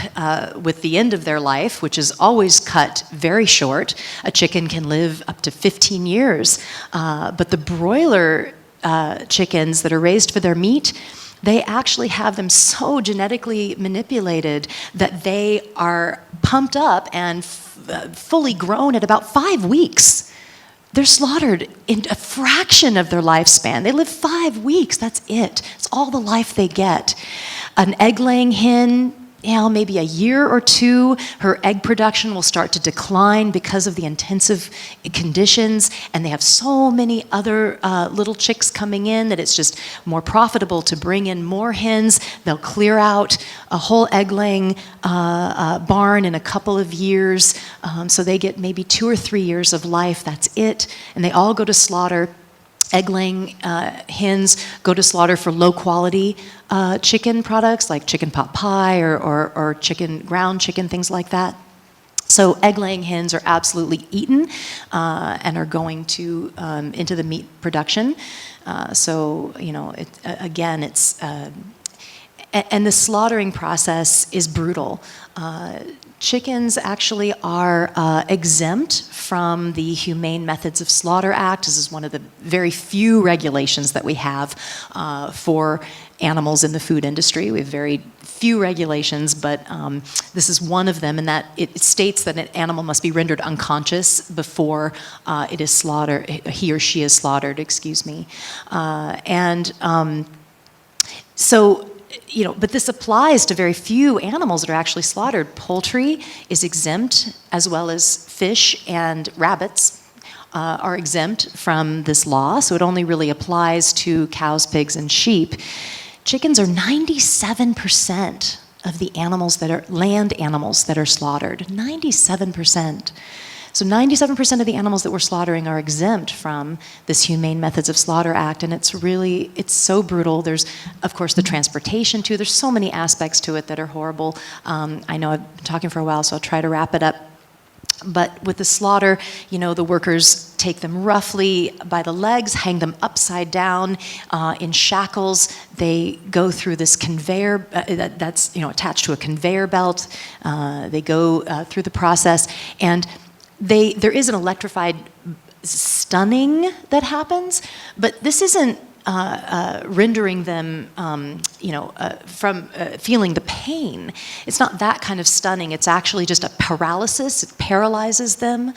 with the end of their life, which is always cut very short. A chicken can live up to 15 years, but the broiler chickens that are raised for their meat, they actually have them so genetically manipulated that they are pumped up and fully grown at about 5 weeks. They're slaughtered in a fraction of their lifespan. They live 5 weeks, that's it. It's all the life they get. An egg-laying hen, maybe a year or two, her egg production will start to decline because of the intensive conditions, and they have so many other little chicks coming in that it's just more profitable to bring in more hens. They'll clear out a whole egg-laying barn in a couple of years, so they get maybe 2 or 3 years of life, that's it, and they all go to slaughter. Egg-laying hens go to slaughter for low-quality chicken products like chicken pot pie or ground chicken, things like that. So egg-laying hens are absolutely eaten and are going to into the meat production. And the slaughtering process is brutal. Chickens actually are exempt from the Humane Methods of Slaughter Act. This is one of the very few regulations that we have for animals in the food industry. We have very few regulations, but this is one of them, in that it states that an animal must be rendered unconscious before it is slaughtered, he or she is slaughtered, excuse me. But this applies to very few animals that are actually slaughtered. Poultry is exempt, as well as fish and rabbits are exempt from this law, so it only really applies to cows, pigs, and sheep. Chickens are 97% of the animals that are land animals that are slaughtered. 97%. So 97% of the animals that we're slaughtering are exempt from this Humane Methods of Slaughter Act, and it's so brutal. There's, of course, the transportation too. There's so many aspects to it that are horrible. I know I've been talking for a while, so I'll try to wrap it up. But with the slaughter, the workers take them roughly by the legs, hang them upside down in shackles. They go through this conveyor that's attached to a conveyor belt. They go through the process, and there is an electrified stunning that happens, but this isn't rendering them, from feeling the pain. It's not that kind of stunning. It's actually just a paralysis. It paralyzes them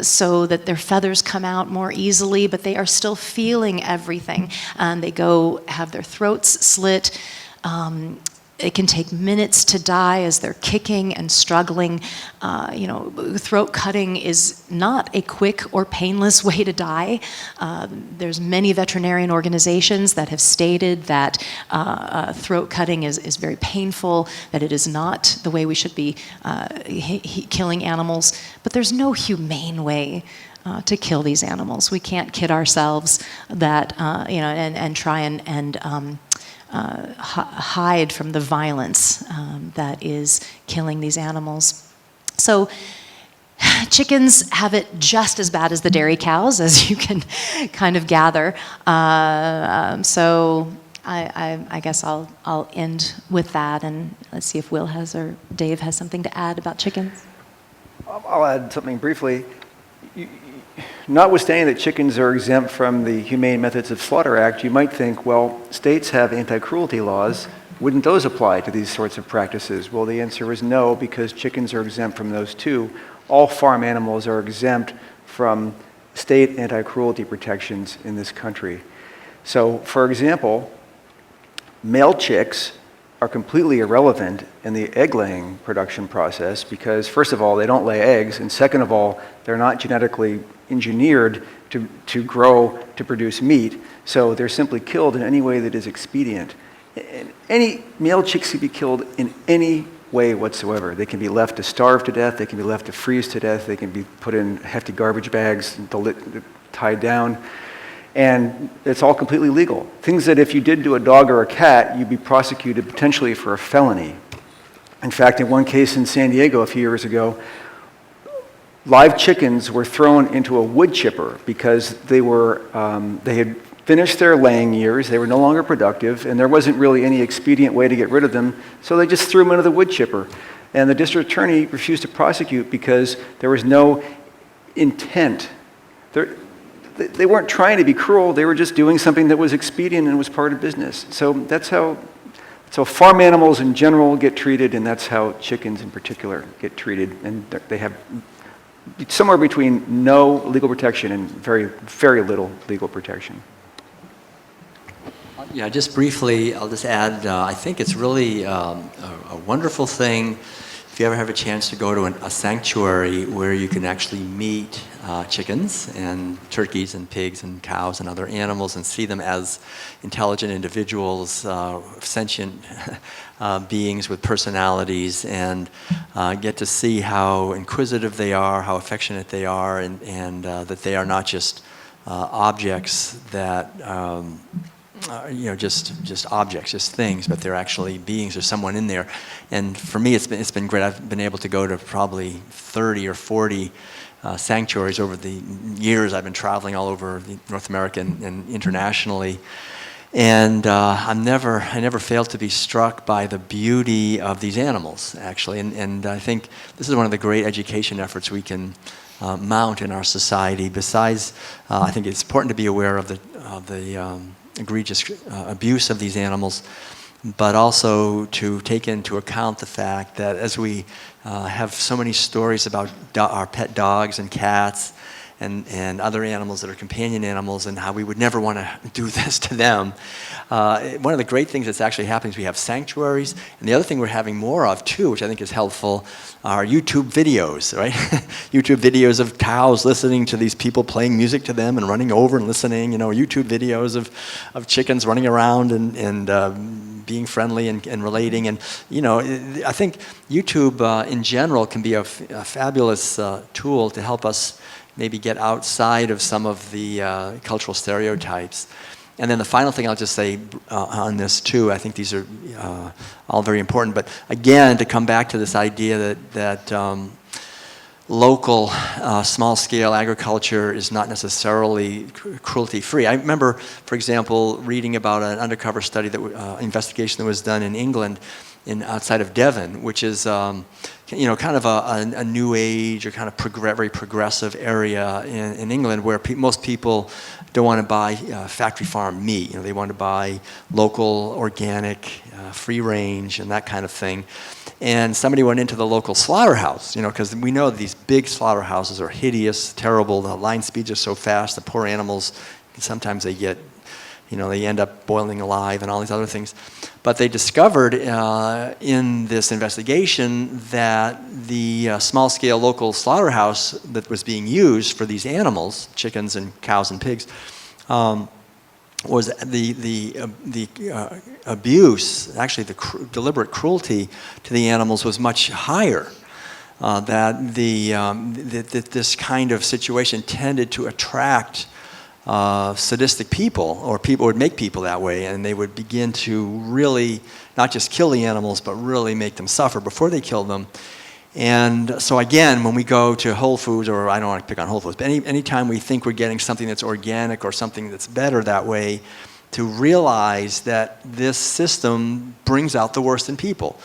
so that their feathers come out more easily, but they are still feeling everything. And they go have their throats slit. It can take minutes to die as they're kicking and struggling. Throat cutting is not a quick or painless way to die. There's many veterinarian organizations that have stated that throat cutting is very painful, that it is not the way we should be killing animals. But there's no humane way to kill these animals. We can't kid ourselves that, and try and hide from the violence that is killing these animals. So chickens have it just as bad as the dairy cows, as you can kind of gather. So I guess I'll end with that, and let's see if Will has or Dave has something to add about chickens. I'll add something briefly. Notwithstanding that chickens are exempt from the Humane Methods of Slaughter Act, you might think, well, states have anti-cruelty laws. Wouldn't those apply to these sorts of practices? Well, the answer is no, because chickens are exempt from those too. All farm animals are exempt from state anti-cruelty protections in this country. So, for example, male chicks are completely irrelevant in the egg-laying production process because, first of all, they don't lay eggs, and second of all, they're not genetically engineered to grow to produce meat, so they're simply killed in any way that is expedient. And any male chicks can be killed in any way whatsoever. They can be left to starve to death. They can be left to freeze to death. They can be put in hefty garbage bags, tied down. And it's all completely legal. Things that if you did to a dog or a cat, you'd be prosecuted potentially for a felony. In fact, in one case in San Diego a few years ago, live chickens were thrown into a wood chipper because they had finished their laying years, they were no longer productive, and there wasn't really any expedient way to get rid of them, so they just threw them into the wood chipper. And the district attorney refused to prosecute because there was no intent. They weren't trying to be cruel, they were just doing something that was expedient and was part of business. So that's how farm animals in general get treated, and that's how chickens in particular get treated. And they have somewhere between no legal protection and very, very little legal protection. Yeah, just briefly, I'll just add, I think it's really a wonderful thing if you ever have a chance to go to a sanctuary where you can actually meet chickens and turkeys and pigs and cows and other animals and see them as intelligent individuals, sentient beings with personalities, and get to see how inquisitive they are, how affectionate they are, and that they are not just objects that just objects, just things, but they're actually beings. There's someone in there. And for me, it's been great. I've been able to go to probably 30 or 40 sanctuaries over the years. I've been traveling all over North America and internationally. And I never failed to be struck by the beauty of these animals, actually. And I think this is one of the great education efforts we can mount in our society. Besides, I think it's important to be aware of the egregious abuse of these animals, but also to take into account the fact that as we have so many stories about our pet dogs and cats and other animals that are companion animals and how we would never want to do this to them. One of the great things that's actually happening is we have sanctuaries, and the other thing we're having more of too, which I think is helpful, are YouTube videos, right? YouTube videos of cows listening to these people playing music to them and running over and listening, YouTube videos of chickens running around and being friendly and relating. And, I think YouTube in general can be a fabulous tool to help us maybe get outside of some of the cultural stereotypes. And then the final thing I'll just say on this too, I think these are all very important, but again, to come back to this idea that local small-scale agriculture is not necessarily cruelty-free. I remember, for example, reading about an undercover study, investigation that was done in England, outside of Devon, which is kind of a new age or kind of very progressive area in England, where most people don't want to buy factory farm meat. They want to buy local, organic, free range, and that kind of thing. And somebody went into the local slaughterhouse, because we know these big slaughterhouses are hideous, terrible. The line speeds are so fast. The poor animals, sometimes they get, they end up boiling alive and all these other things. But they discovered in this investigation that the small-scale local slaughterhouse that was being used for these animals, chickens and cows and pigs, was the abuse, actually the deliberate cruelty to the animals was much higher. That this kind of situation tended to attract sadistic people, or people would make people that way, and they would begin to really not just kill the animals, but really make them suffer before they killed them. And so again, when we go to Whole Foods, or I don't want to pick on Whole Foods, but anytime we think we're getting something that's organic or something that's better that way, to realize that this system brings out the worst in people.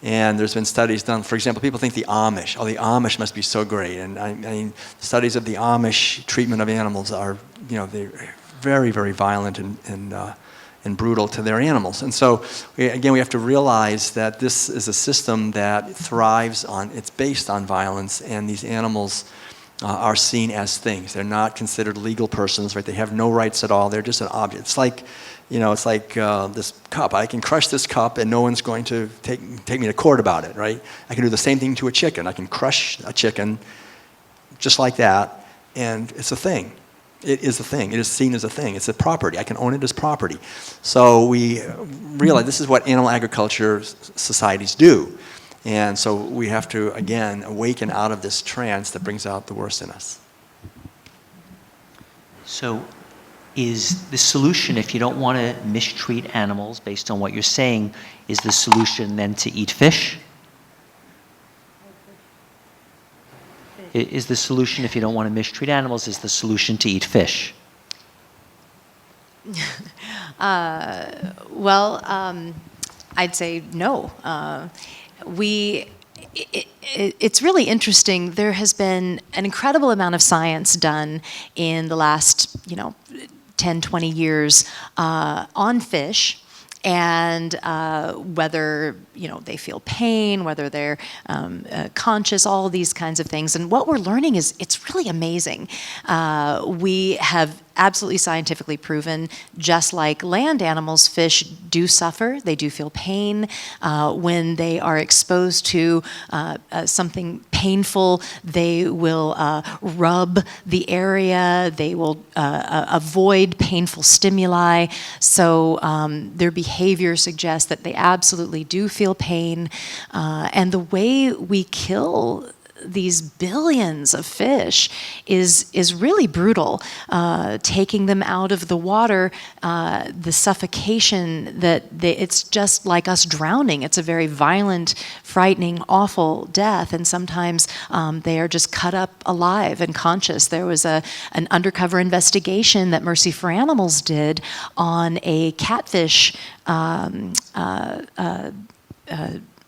And there's been studies done, for example, people think the Amish must be so great. And I mean, studies of the Amish treatment of animals are, they're very, very violent and brutal to their animals. And so, we have to realize that this is a system that thrives it's based on violence, and these animals are seen as things. They're not considered legal persons, right? They have no rights at all. They're just an object. It's like, this cup. I can crush this cup and no one's going to take me to court about it, right? I can do the same thing to a chicken. I can crush a chicken just like that, and it's a thing. it is a thing. It is seen as a thing. It's a property. I can own it as property. So we realize this is what animal agriculture societies do. And so we have to, again, awaken out of this trance that brings out the worst in us. So is the solution, if you don't want to mistreat animals, based on what you're saying, is the solution then to eat fish? Is the solution, if you don't want to mistreat animals, is the solution to eat fish? Well, I'd say no. It's really interesting. There has been an incredible amount of science done in the last, 10, 20 years on fish. And whether they feel pain, whether they're conscious, all of these kinds of things. And what we're learning is it's really amazing. We have absolutely scientifically proven, just like land animals, fish do suffer. They do feel pain when they are exposed to something painful. They will rub the area. They will avoid painful stimuli. So their behavior suggests that they absolutely do feel pain. And the way we kill these billions of fish is really brutal. Taking them out of the water, the suffocation it's just like us drowning. It's a very violent, frightening, awful death, and sometimes they are just cut up alive and conscious. There was an undercover investigation that Mercy for Animals did on a catfish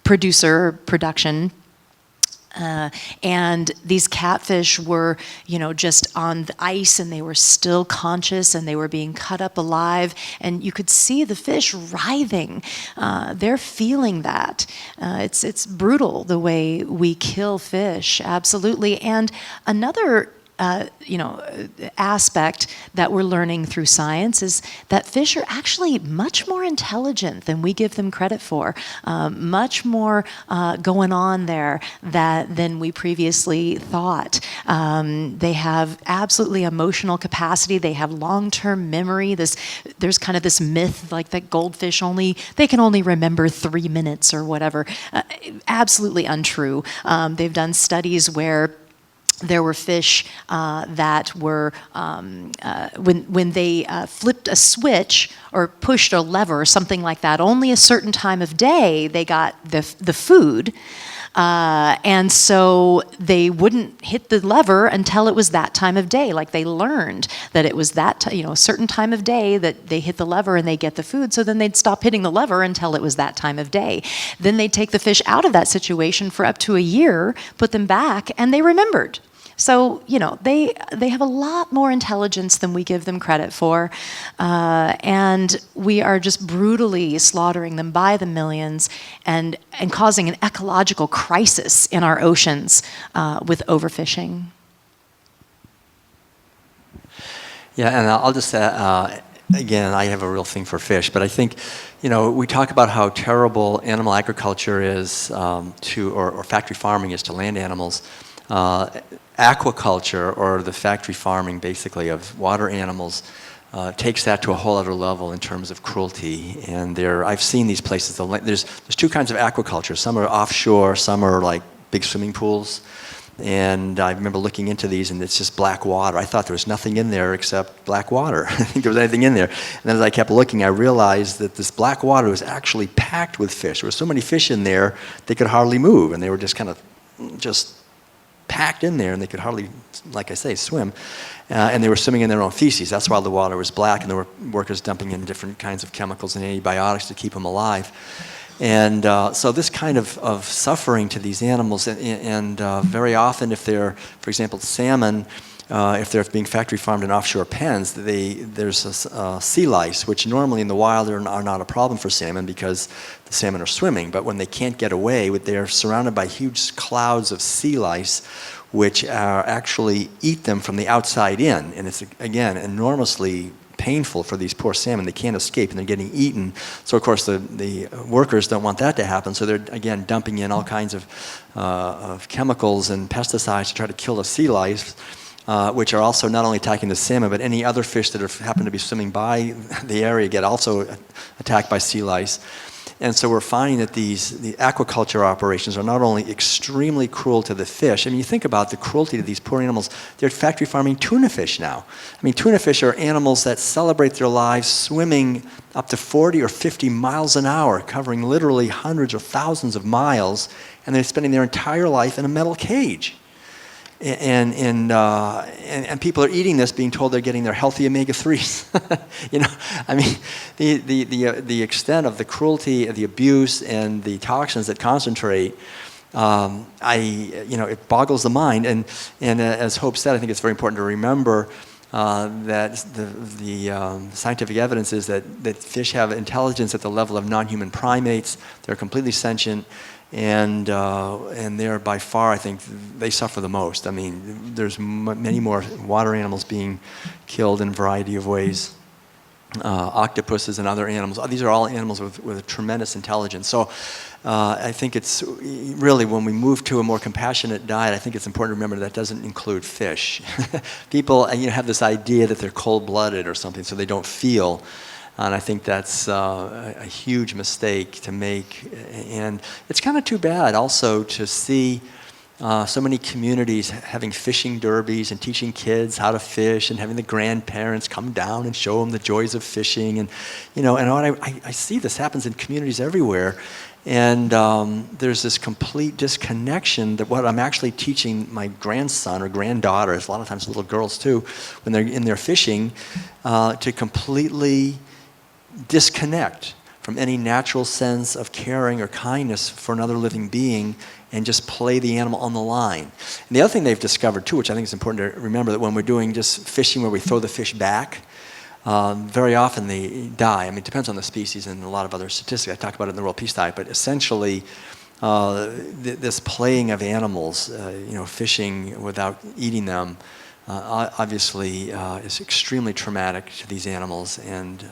production. And these catfish were, just on the ice, and they were still conscious, and they were being cut up alive, and you could see the fish writhing. They're feeling that. It's brutal the way we kill fish, absolutely. And another aspect that we're learning through science is that fish are actually much more intelligent than we give them credit for. Much more going on there than we previously thought. They have absolutely emotional capacity. They have long-term memory. There's kind of this myth like that goldfish they can only remember 3 minutes or whatever. Absolutely untrue. They've done studies where there were fish that were, when they flipped a switch or pushed a lever or something like that, only a certain time of day they got the food. And so they wouldn't hit the lever until it was that time of day. Like they learned that it was that, a certain time of day that they hit the lever and they get the food. So then they'd stop hitting the lever until it was that time of day. Then they'd take the fish out of that situation for up to a year, put them back, and they remembered. So, they have a lot more intelligence than we give them credit for, and we are just brutally slaughtering them by the millions and causing an ecological crisis in our oceans with overfishing. Yeah, and I'll just again, I have a real thing for fish, but I think, we talk about how terrible animal agriculture is or factory farming is to land animals. Aquaculture, or the factory farming basically of water animals, takes that to a whole other level in terms of cruelty. And I've seen these places. There's two kinds of aquaculture. Some are offshore, some are like big swimming pools. And I remember looking into these, and it's just black water. I thought there was nothing in there except black water. I didn't think there was anything in there. And then as I kept looking, I realized that this black water was actually packed with fish. There were so many fish in there, they could hardly move, and they were just kind of packed in there, and they could hardly, like I say, swim. And they were swimming in their own feces. That's why the water was black, and there were workers dumping in different kinds of chemicals and antibiotics to keep them alive. And so this kind of suffering to these animals, and very often if they're, for example, salmon, if they're being factory farmed in offshore pens, there's sea lice, which normally in the wild are not a problem for salmon because the salmon are swimming. But when they can't get away, they're surrounded by huge clouds of sea lice, which actually eat them from the outside in. And it's, again, enormously painful for these poor salmon. They can't escape, and they're getting eaten. So, of course, the workers don't want that to happen. So they're, again, dumping in all kinds of chemicals and pesticides to try to kill the sea lice. which are also not only attacking the salmon, but any other fish that happen to be swimming by the area get also attacked by sea lice. And so we're finding that the aquaculture operations are not only extremely cruel to the fish. I mean, you think about the cruelty to these poor animals. They're factory farming tuna fish now. I mean, tuna fish are animals that celebrate their lives swimming up to 40 or 50 miles an hour, covering literally hundreds or thousands of miles, and they're spending their entire life in a metal cage. And people are eating this, being told they're getting their healthy omega-3s. You know, I mean, the extent of the cruelty, the abuse, and the toxins that concentrate, it boggles the mind. And as Hope said, I think it's very important to remember that the scientific evidence is that fish have intelligence at the level of non-human primates. They're completely sentient. And they're by far, I think, they suffer the most. I mean, there's many more water animals being killed in a variety of ways. Octopuses and other animals. These are all animals with a tremendous intelligence. So I think it's really, when we move to a more compassionate diet, I think it's important to remember that doesn't include fish. People have this idea that they're cold-blooded or something, so they don't feel. And I think that's a huge mistake to make. And it's kind of too bad also to see so many communities having fishing derbies and teaching kids how to fish and having the grandparents come down and show them the joys of fishing. And, I see this happens in communities everywhere. And there's this complete disconnection that what I'm actually teaching my grandson or granddaughter, a lot of times little girls too, when they're in there fishing, to completely disconnect from any natural sense of caring or kindness for another living being and just play the animal on the line. And the other thing they've discovered too, which I think is important to remember, that when we're doing just fishing where we throw the fish back, very often they die. I mean, it depends on the species and a lot of other statistics. I talk about it in the World Peace Diet, but essentially this playing of animals, fishing without eating them, obviously is extremely traumatic to these animals and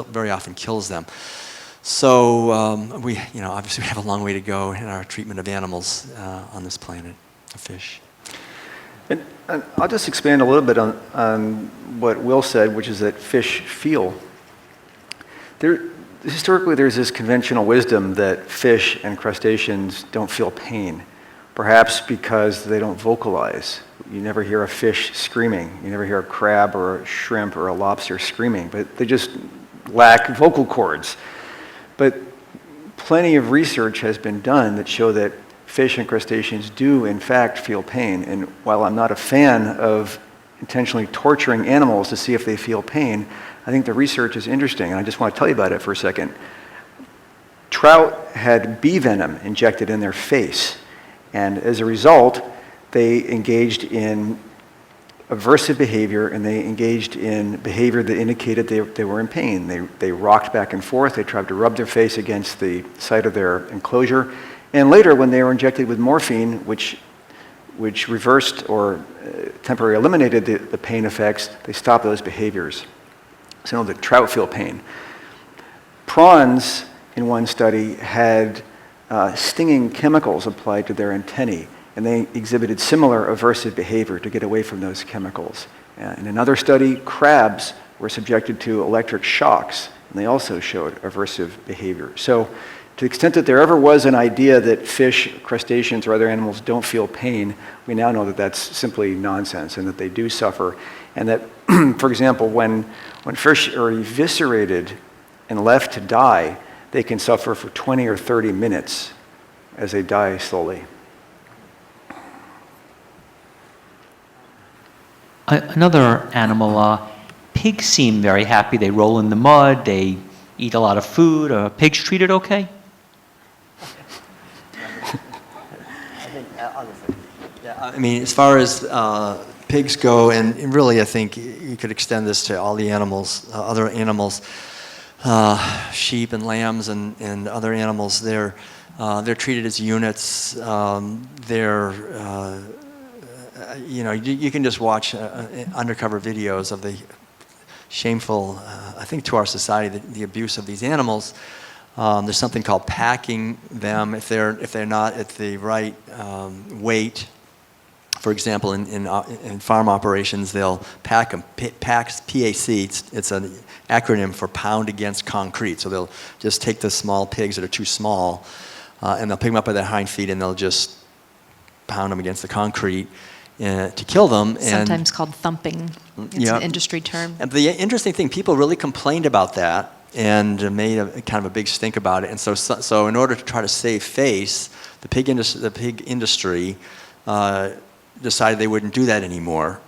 very often kills them. So we obviously have a long way to go in our treatment of animals on this planet, of fish. And I'll just expand a little bit on what Will said, which is that fish feel. Historically, there's this conventional wisdom that fish and crustaceans don't feel pain, perhaps because they don't vocalize. You never hear a fish screaming. You never hear a crab or a shrimp or a lobster screaming, but they just lack vocal cords. But plenty of research has been done that show that fish and crustaceans do, in fact, feel pain. And while I'm not a fan of intentionally torturing animals to see if they feel pain, I think the research is interesting, and I just want to tell you about it for a second. Trout had bee venom injected in their face, and as a result, they engaged in aversive behavior, and they engaged in behavior that indicated they were in pain. They rocked back and forth. They tried to rub their face against the side of their enclosure. And later, when they were injected with morphine, which reversed or temporarily eliminated the pain effects, they stopped those behaviors. So the trout feel pain. Prawns, in one study, had stinging chemicals applied to their antennae, and they exhibited similar aversive behavior to get away from those chemicals. In another study, crabs were subjected to electric shocks, and they also showed aversive behavior. So to the extent that there ever was an idea that fish, crustaceans, or other animals don't feel pain, we now know that that's simply nonsense and that they do suffer. And that, for example, when fish are eviscerated and left to die, they can suffer for 20 or 30 minutes as they die slowly. Another animal, pigs seem very happy. They roll in the mud, they eat a lot of food. Are pigs treated okay? I mean, as far as pigs go, and really I think you could extend this to all the animals, other animals, sheep and lambs and other animals, they're treated as units. You can just watch undercover videos of the shameful, I think to our society, the abuse of these animals. There's something called packing them if they're not at the right weight. For example, in farm operations, they'll pack them. PAC, it's an acronym for pound against concrete. So they'll just take the small pigs that are too small, and they'll pick them up by their hind feet, and they'll just pound them against the concrete to kill them. Sometimes called thumping. It's an industry term. And the interesting thing, people really complained about that and made kind of a big stink about it. And so in order to try to save face, the pig industry decided they wouldn't do that anymore.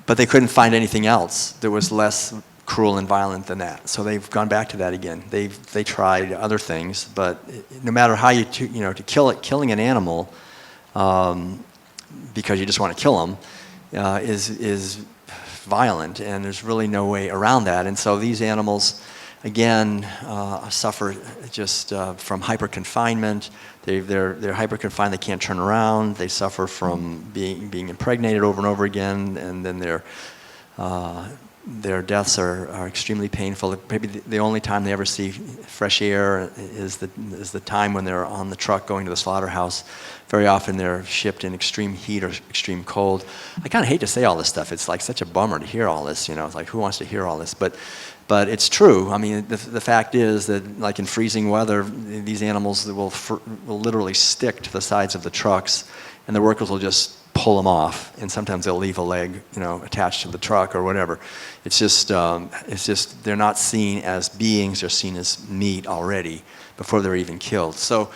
But they couldn't find anything else that was less cruel and violent than that. So they've gone back to that again. They tried other things, but no matter how killing an animal because you just want to kill them is violent, and there's really no way around that. And so these animals, again, suffer just from hyper-confinement. They're hyper-confined, they can't turn around, they suffer from being impregnated over and over again, and then their deaths are extremely painful. Maybe the only time they ever see fresh air is the time when they're on the truck going to the slaughterhouse. Very often they're shipped in extreme heat or extreme cold. I kind of hate to say all this stuff. It's like such a bummer to hear all this, It's like, who wants to hear all this? But it's true. I mean, the fact is that, like in freezing weather, these animals will literally stick to the sides of the trucks, and the workers will just pull them off, and sometimes they'll leave a leg, attached to the truck or whatever. It's just they're not seen as beings; they're seen as meat already before they're even killed. So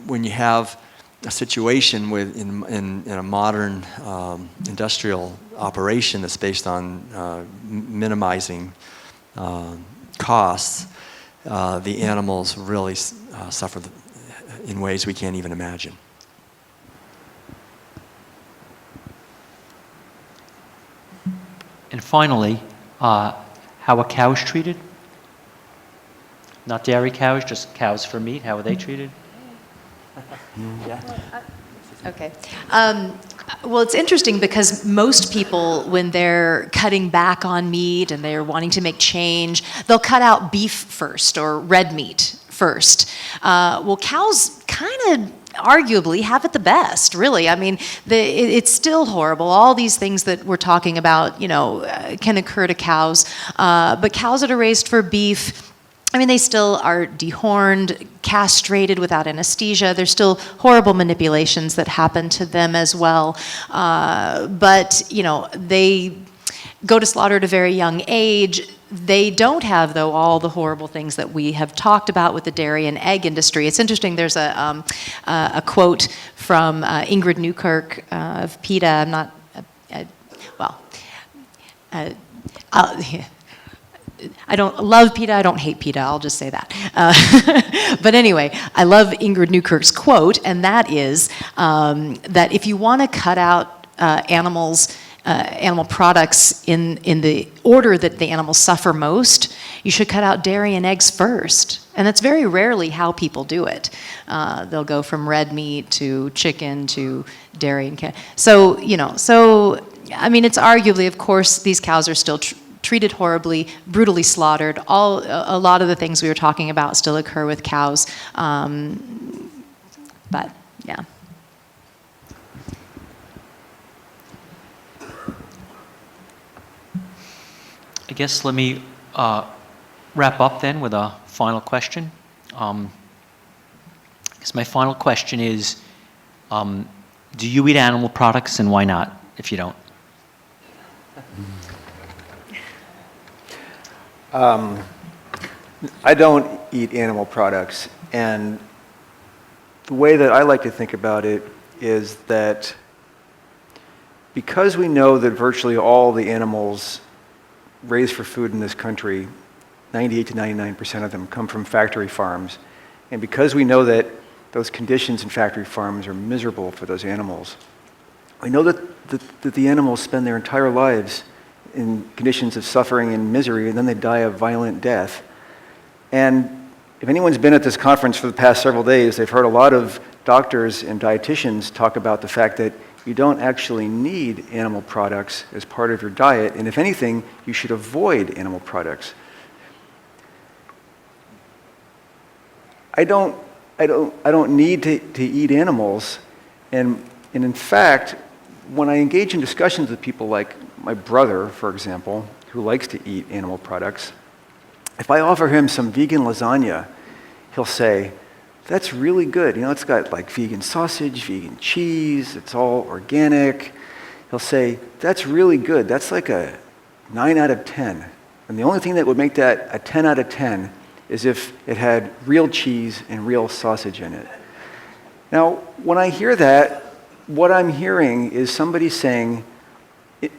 when you have a situation in a modern industrial operation that's based on minimizing costs, the animals really suffer in ways we can't even imagine. And finally, how are cows treated? Not dairy cows, just cows for meat. How are they treated? Okay. Well, it's interesting because most people, when they're cutting back on meat and they're wanting to make change, they'll cut out beef first or red meat first. Well, cows kind of arguably have it the best, really. I mean, it's still horrible. All these things that we're talking about, can occur to cows. But cows that are raised for beef, I mean, they still are dehorned, castrated without anesthesia. There's still horrible manipulations that happen to them as well. But, they go to slaughter at a very young age. They don't have, though, all the horrible things that we have talked about with the dairy and egg industry. It's interesting, there's a quote from Ingrid Newkirk of PETA. I'm not, I don't love PETA, I don't hate PETA, I'll just say that. But anyway, I love Ingrid Newkirk's quote, and that is that if you want to cut out animal products in the order that the animals suffer most, you should cut out dairy and eggs first. And that's very rarely how people do it. They'll go from red meat to chicken to dairy and So, I mean, it's arguably, of course, these cows are still treated horribly, brutally slaughtered. A lot of the things we were talking about still occur with cows. But, yeah. I guess let me wrap up then with a final question. I guess my final question is, do you eat animal products, and why not, if you don't? I don't eat animal products, and the way that I like to think about it is that because we know that virtually all the animals raised for food in this country, 98 to 99% of them come from factory farms, and because we know that those conditions in factory farms are miserable for those animals, we know that the animals spend their entire lives in conditions of suffering and misery, and then they die a violent death. And if anyone's been at this conference for the past several days, they've heard a lot of doctors and dietitians talk about the fact that you don't actually need animal products as part of your diet, and if anything, you should avoid animal products. I don't need to eat animals, and in fact, when I engage in discussions with people like my brother, for example, who likes to eat animal products, if I offer him some vegan lasagna, he'll say, that's really good. You know, it's got like vegan sausage, vegan cheese, it's all organic. He'll say, that's really good. That's like a 9 out of 10. And the only thing that would make that a 10 out of 10 is if it had real cheese and real sausage in it. Now, when I hear that, what I'm hearing is somebody saying,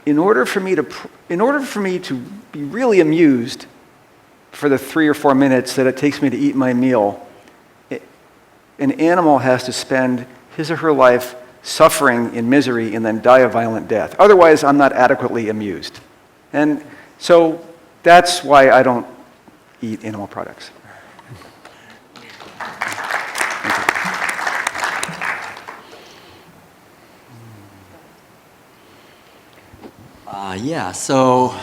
in order for me to be really amused for the 3 or 4 minutes that it takes me to eat my meal, an animal has to spend his or her life suffering in misery and then die a violent death. Otherwise, I'm not adequately amused. And so that's why I don't eat animal products. So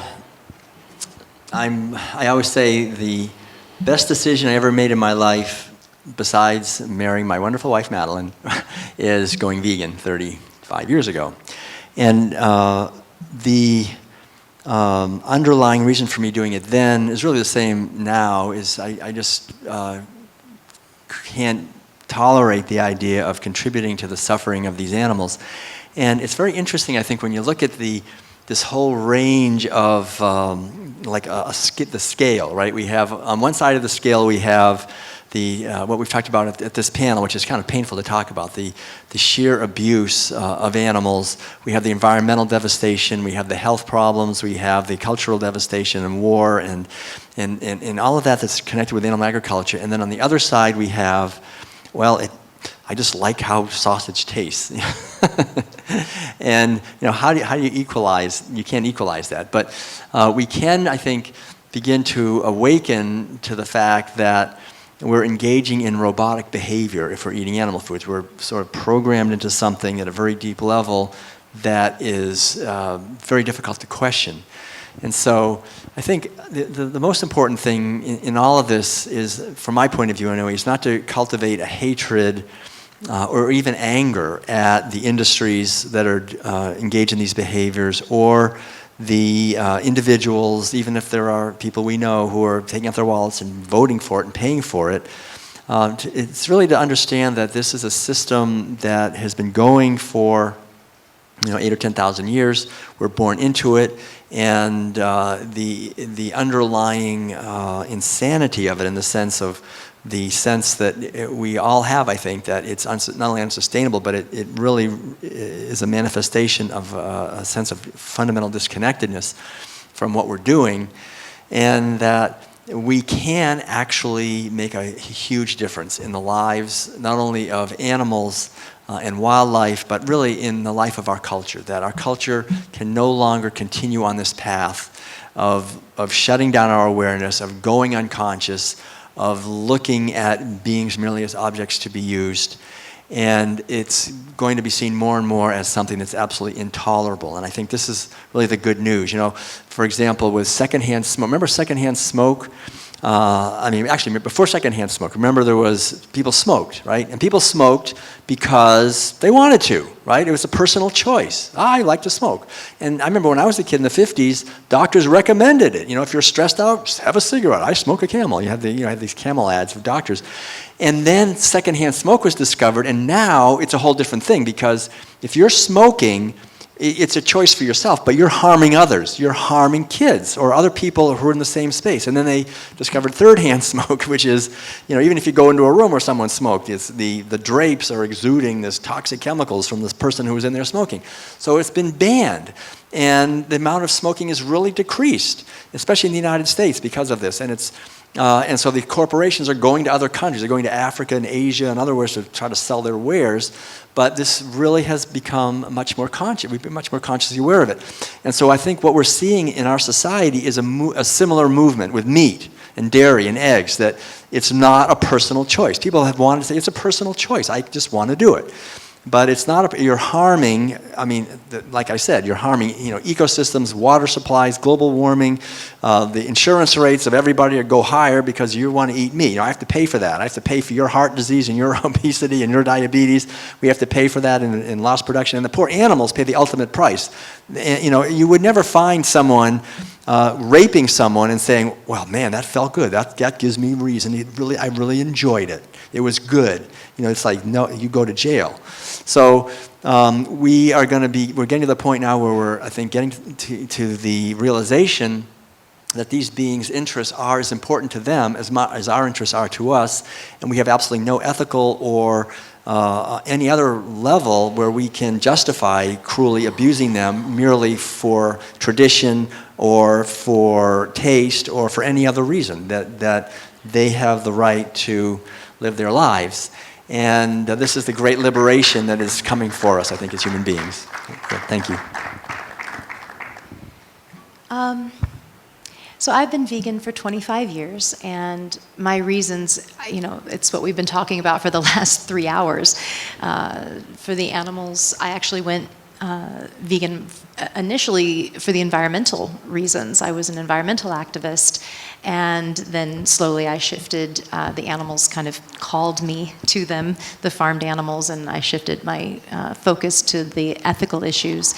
I always say the best decision I ever made in my life, besides marrying my wonderful wife, Madeline, is going vegan 35 years ago. And the underlying reason for me doing it then is really the same now, is I just can't tolerate the idea of contributing to the suffering of these animals. And it's very interesting, I think, when you look at this whole range of the scale, right? We have, on one side of the scale, we have what we've talked about at this panel, which is kind of painful to talk about, the sheer abuse of animals. We have the environmental devastation, we have the health problems, we have the cultural devastation and war and all of that that's connected with animal agriculture. And then on the other side we have, I just like how sausage tastes. And how do you equalize? You can't equalize that, but we can, I think, begin to awaken to the fact that we're engaging in robotic behavior if we're eating animal foods. We're sort of programmed into something at a very deep level that is very difficult to question. And so I think the most important thing in all of this is, from my point of view anyway, is not to cultivate a hatred or even anger at the industries that are engaged in these behaviors, or the individuals, even if there are people we know who are taking out their wallets and voting for it and paying for it. It's really to understand that this is a system that has been going for 8 or 10,000 years. We're born into it, and the underlying insanity of it, in the sense that we all have, I think, that it's not only unsustainable, but it really is a manifestation of a sense of fundamental disconnectedness from what we're doing, and that we can actually make a huge difference in the lives, not only of animals and wildlife, but really in the life of our culture, that our culture can no longer continue on this path of shutting down our awareness, of going unconscious, of looking at beings merely as objects to be used. And it's going to be seen more and more as something that's absolutely intolerable. And I think this is really the good news. For example, with secondhand smoke, remember secondhand smoke? Actually, before secondhand smoke, remember people smoked, right? And people smoked because they wanted to, right? It was a personal choice. I like to smoke. And I remember when I was a kid in the 50s, doctors recommended it. If you're stressed out, just have a cigarette. I smoke a Camel. You have these Camel ads for doctors. And then secondhand smoke was discovered, and now it's a whole different thing, because if you're smoking, it's a choice for yourself, but you're harming others. You're harming kids or other people who are in the same space. And then they discovered third-hand smoke, which is, even if you go into a room where someone smoked, it's the drapes are exuding this toxic chemicals from this person who was in there smoking. So it's been banned. And the amount of smoking has really decreased, especially in the United States, because of this. And so the corporations are going to other countries. They're going to Africa and Asia and other ways to try to sell their wares. But this really has become much more conscious. We've been much more consciously aware of it. And so I think what we're seeing in our society is a similar movement with meat and dairy and eggs, that it's not a personal choice. People have wanted to say it's a personal choice. I just want to do it. But it's not, you're harming, I mean, like I said, you're harming, ecosystems, water supplies, global warming, the insurance rates of everybody go higher because you want to eat meat. I have to pay for that. I have to pay for your heart disease and your obesity and your diabetes. We have to pay for that in loss production. And the poor animals pay the ultimate price. And, you would never find someone raping someone and saying, well, man, that felt good. That gives me reason. I really enjoyed it. It was good. It's like, no, you go to jail. So we're getting to the point now where we're, I think, getting to the realization that these beings' interests are as important to them as our interests are to us, and we have absolutely no ethical or any other level where we can justify cruelly abusing them merely for tradition or for taste or for any other reason, that they have the right to live their lives. And this is the great liberation that is coming for us, I think, as human beings. Good, thank you. So I've been vegan for 25 years, and my reasons, it's what we've been talking about for the last 3 hours. For the animals, I actually went vegan initially for the environmental reasons. I was an environmental activist, and then slowly I shifted. The animals kind of called me to them, the farmed animals, and I shifted my focus to the ethical issues.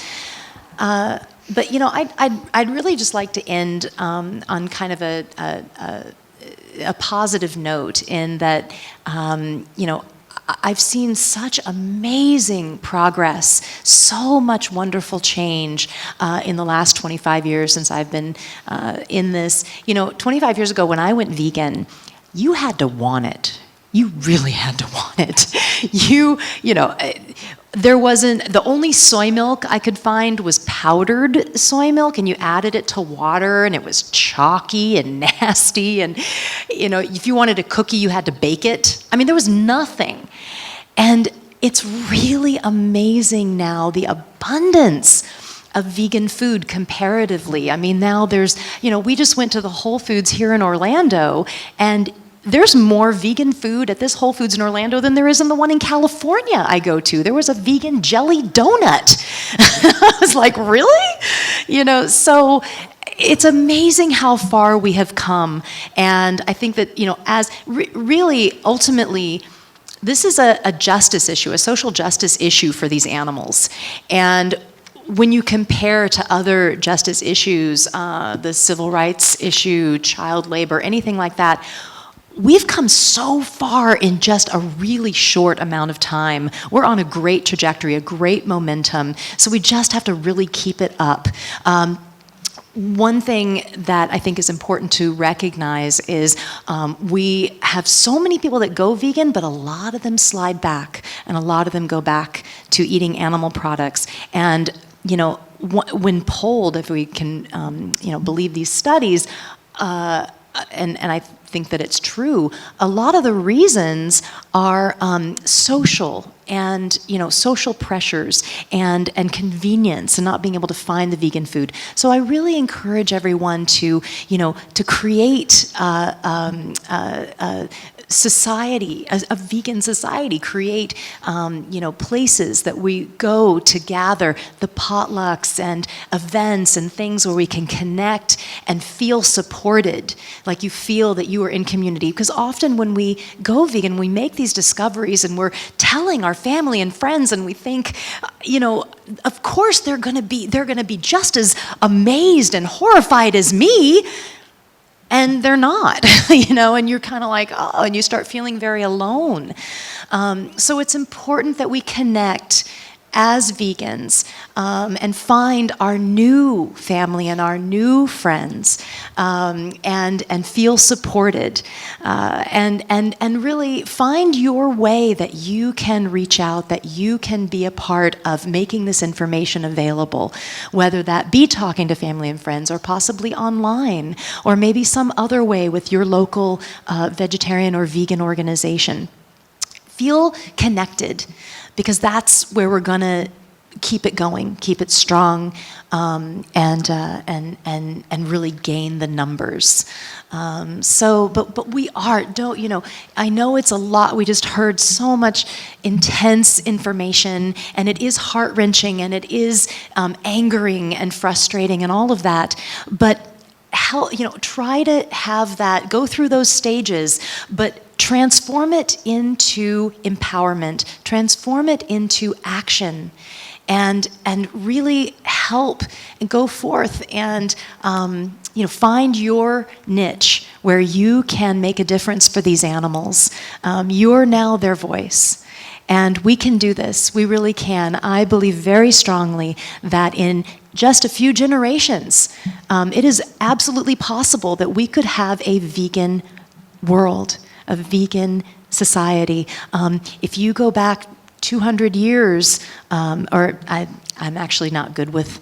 But I'd really just like to end on kind of a positive note in that I've seen such amazing progress, so much wonderful change in the last 25 years since I've been in this. 25 years ago when I went vegan, you had to want it. You really had to want it. There wasn't, the only soy milk I could find was powdered soy milk, and you added it to water, and it was chalky and nasty, and if you wanted a cookie, you had to bake it. I mean, there was nothing. And it's really amazing now, the abundance of vegan food comparatively. I mean, now there's, we just went to the Whole Foods here in Orlando, and there's more vegan food at this Whole Foods in Orlando than there is in the one in California I go to. There was a vegan jelly donut. I was like, really? So it's amazing how far we have come. And I think that, as really ultimately, this is a justice issue, a social justice issue for these animals. And when you compare to other justice issues, the civil rights issue, child labor, anything like that, we've come so far in just a really short amount of time. We're on a great trajectory, a great momentum, so we just have to really keep it up. One thing that I think is important to recognize is we have so many people that go vegan, but a lot of them slide back, and a lot of them go back to eating animal products. And when polled, if we can believe these studies, and I think that it's true, a lot of the reasons are social and social pressures and convenience and not being able to find the vegan food. So I really encourage everyone to create society, a vegan society, create places that we go to gather, the potlucks and events and things where we can connect and feel supported, like you feel that you are in community. Because often when we go vegan, we make these discoveries and we're telling our family and friends, and we think, of course they're going to be just as amazed and horrified as me. And they're not, and you're kind of like, oh, and you start feeling very alone. So it's important that we connect as vegans and find our new family and our new friends and feel supported and really find your way that you can reach out, that you can be a part of making this information available, whether that be talking to family and friends or possibly online or maybe some other way with your local vegetarian or vegan organization. Feel connected, because that's where we're going to keep it going, keep it strong, and really gain the numbers. But we are, I know it's a lot. We just heard so much intense information, and it is heart-wrenching, and it is angering and frustrating and all of that. But try to have that, go through those stages, but transform it into empowerment, transform it into action, and really help and go forth and find your niche where you can make a difference for these animals. You're now their voice. And we can do this. We really can. I believe very strongly that in just a few generations, it is absolutely possible that we could have a vegan world, a vegan society. If you go back 200 years, I'm actually not good with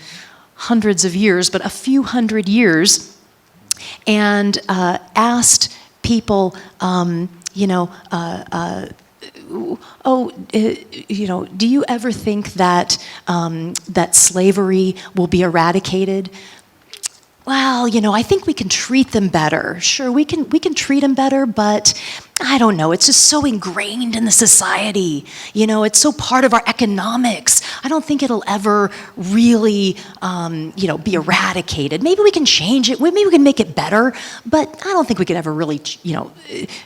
hundreds of years, but a few hundred years, and asked people, do you ever think that that slavery will be eradicated? Well, I think we can treat them better. Sure, we can treat them better, but I don't know. It's just so ingrained in the society. It's so part of our economics. I don't think it'll ever really, be eradicated. Maybe we can change it. Maybe we can make it better, but I don't think we could ever really,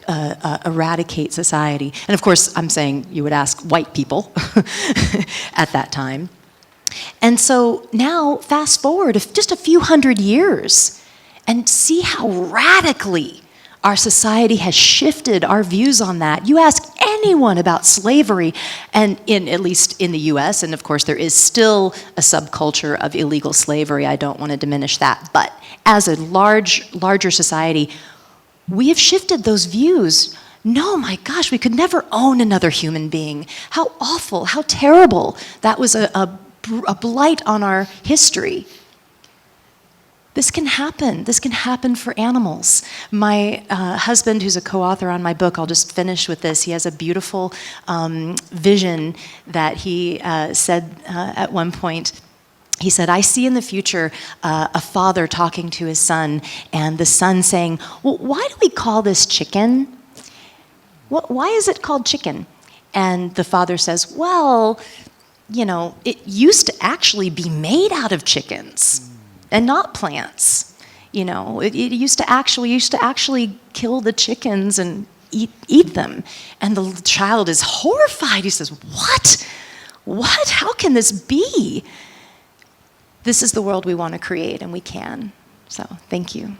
eradicate society. And of course, I'm saying you would ask white people at that time. And so now, fast forward just a few hundred years and see how radically our society has shifted our views on that. You ask anyone about slavery, and at least in the US, and of course there is still a subculture of illegal slavery. I don't want to diminish that. But as a larger society, we have shifted those views. No, my gosh, we could never own another human being. How awful, how terrible. That was a blight on our history. This can happen. This can happen for animals. My husband, who's a co-author on my book, I'll just finish with this. He has a beautiful vision that he said at one point. He said, I see in the future a father talking to his son, and the son saying, well, why do we call this chicken? Why is it called chicken? And the father says, well, it used to actually be made out of chickens and not plants. It used to actually kill the chickens and eat them. And the child is horrified. He says, what? What? How can this be? This is the world we want to create, and we can. So, thank you.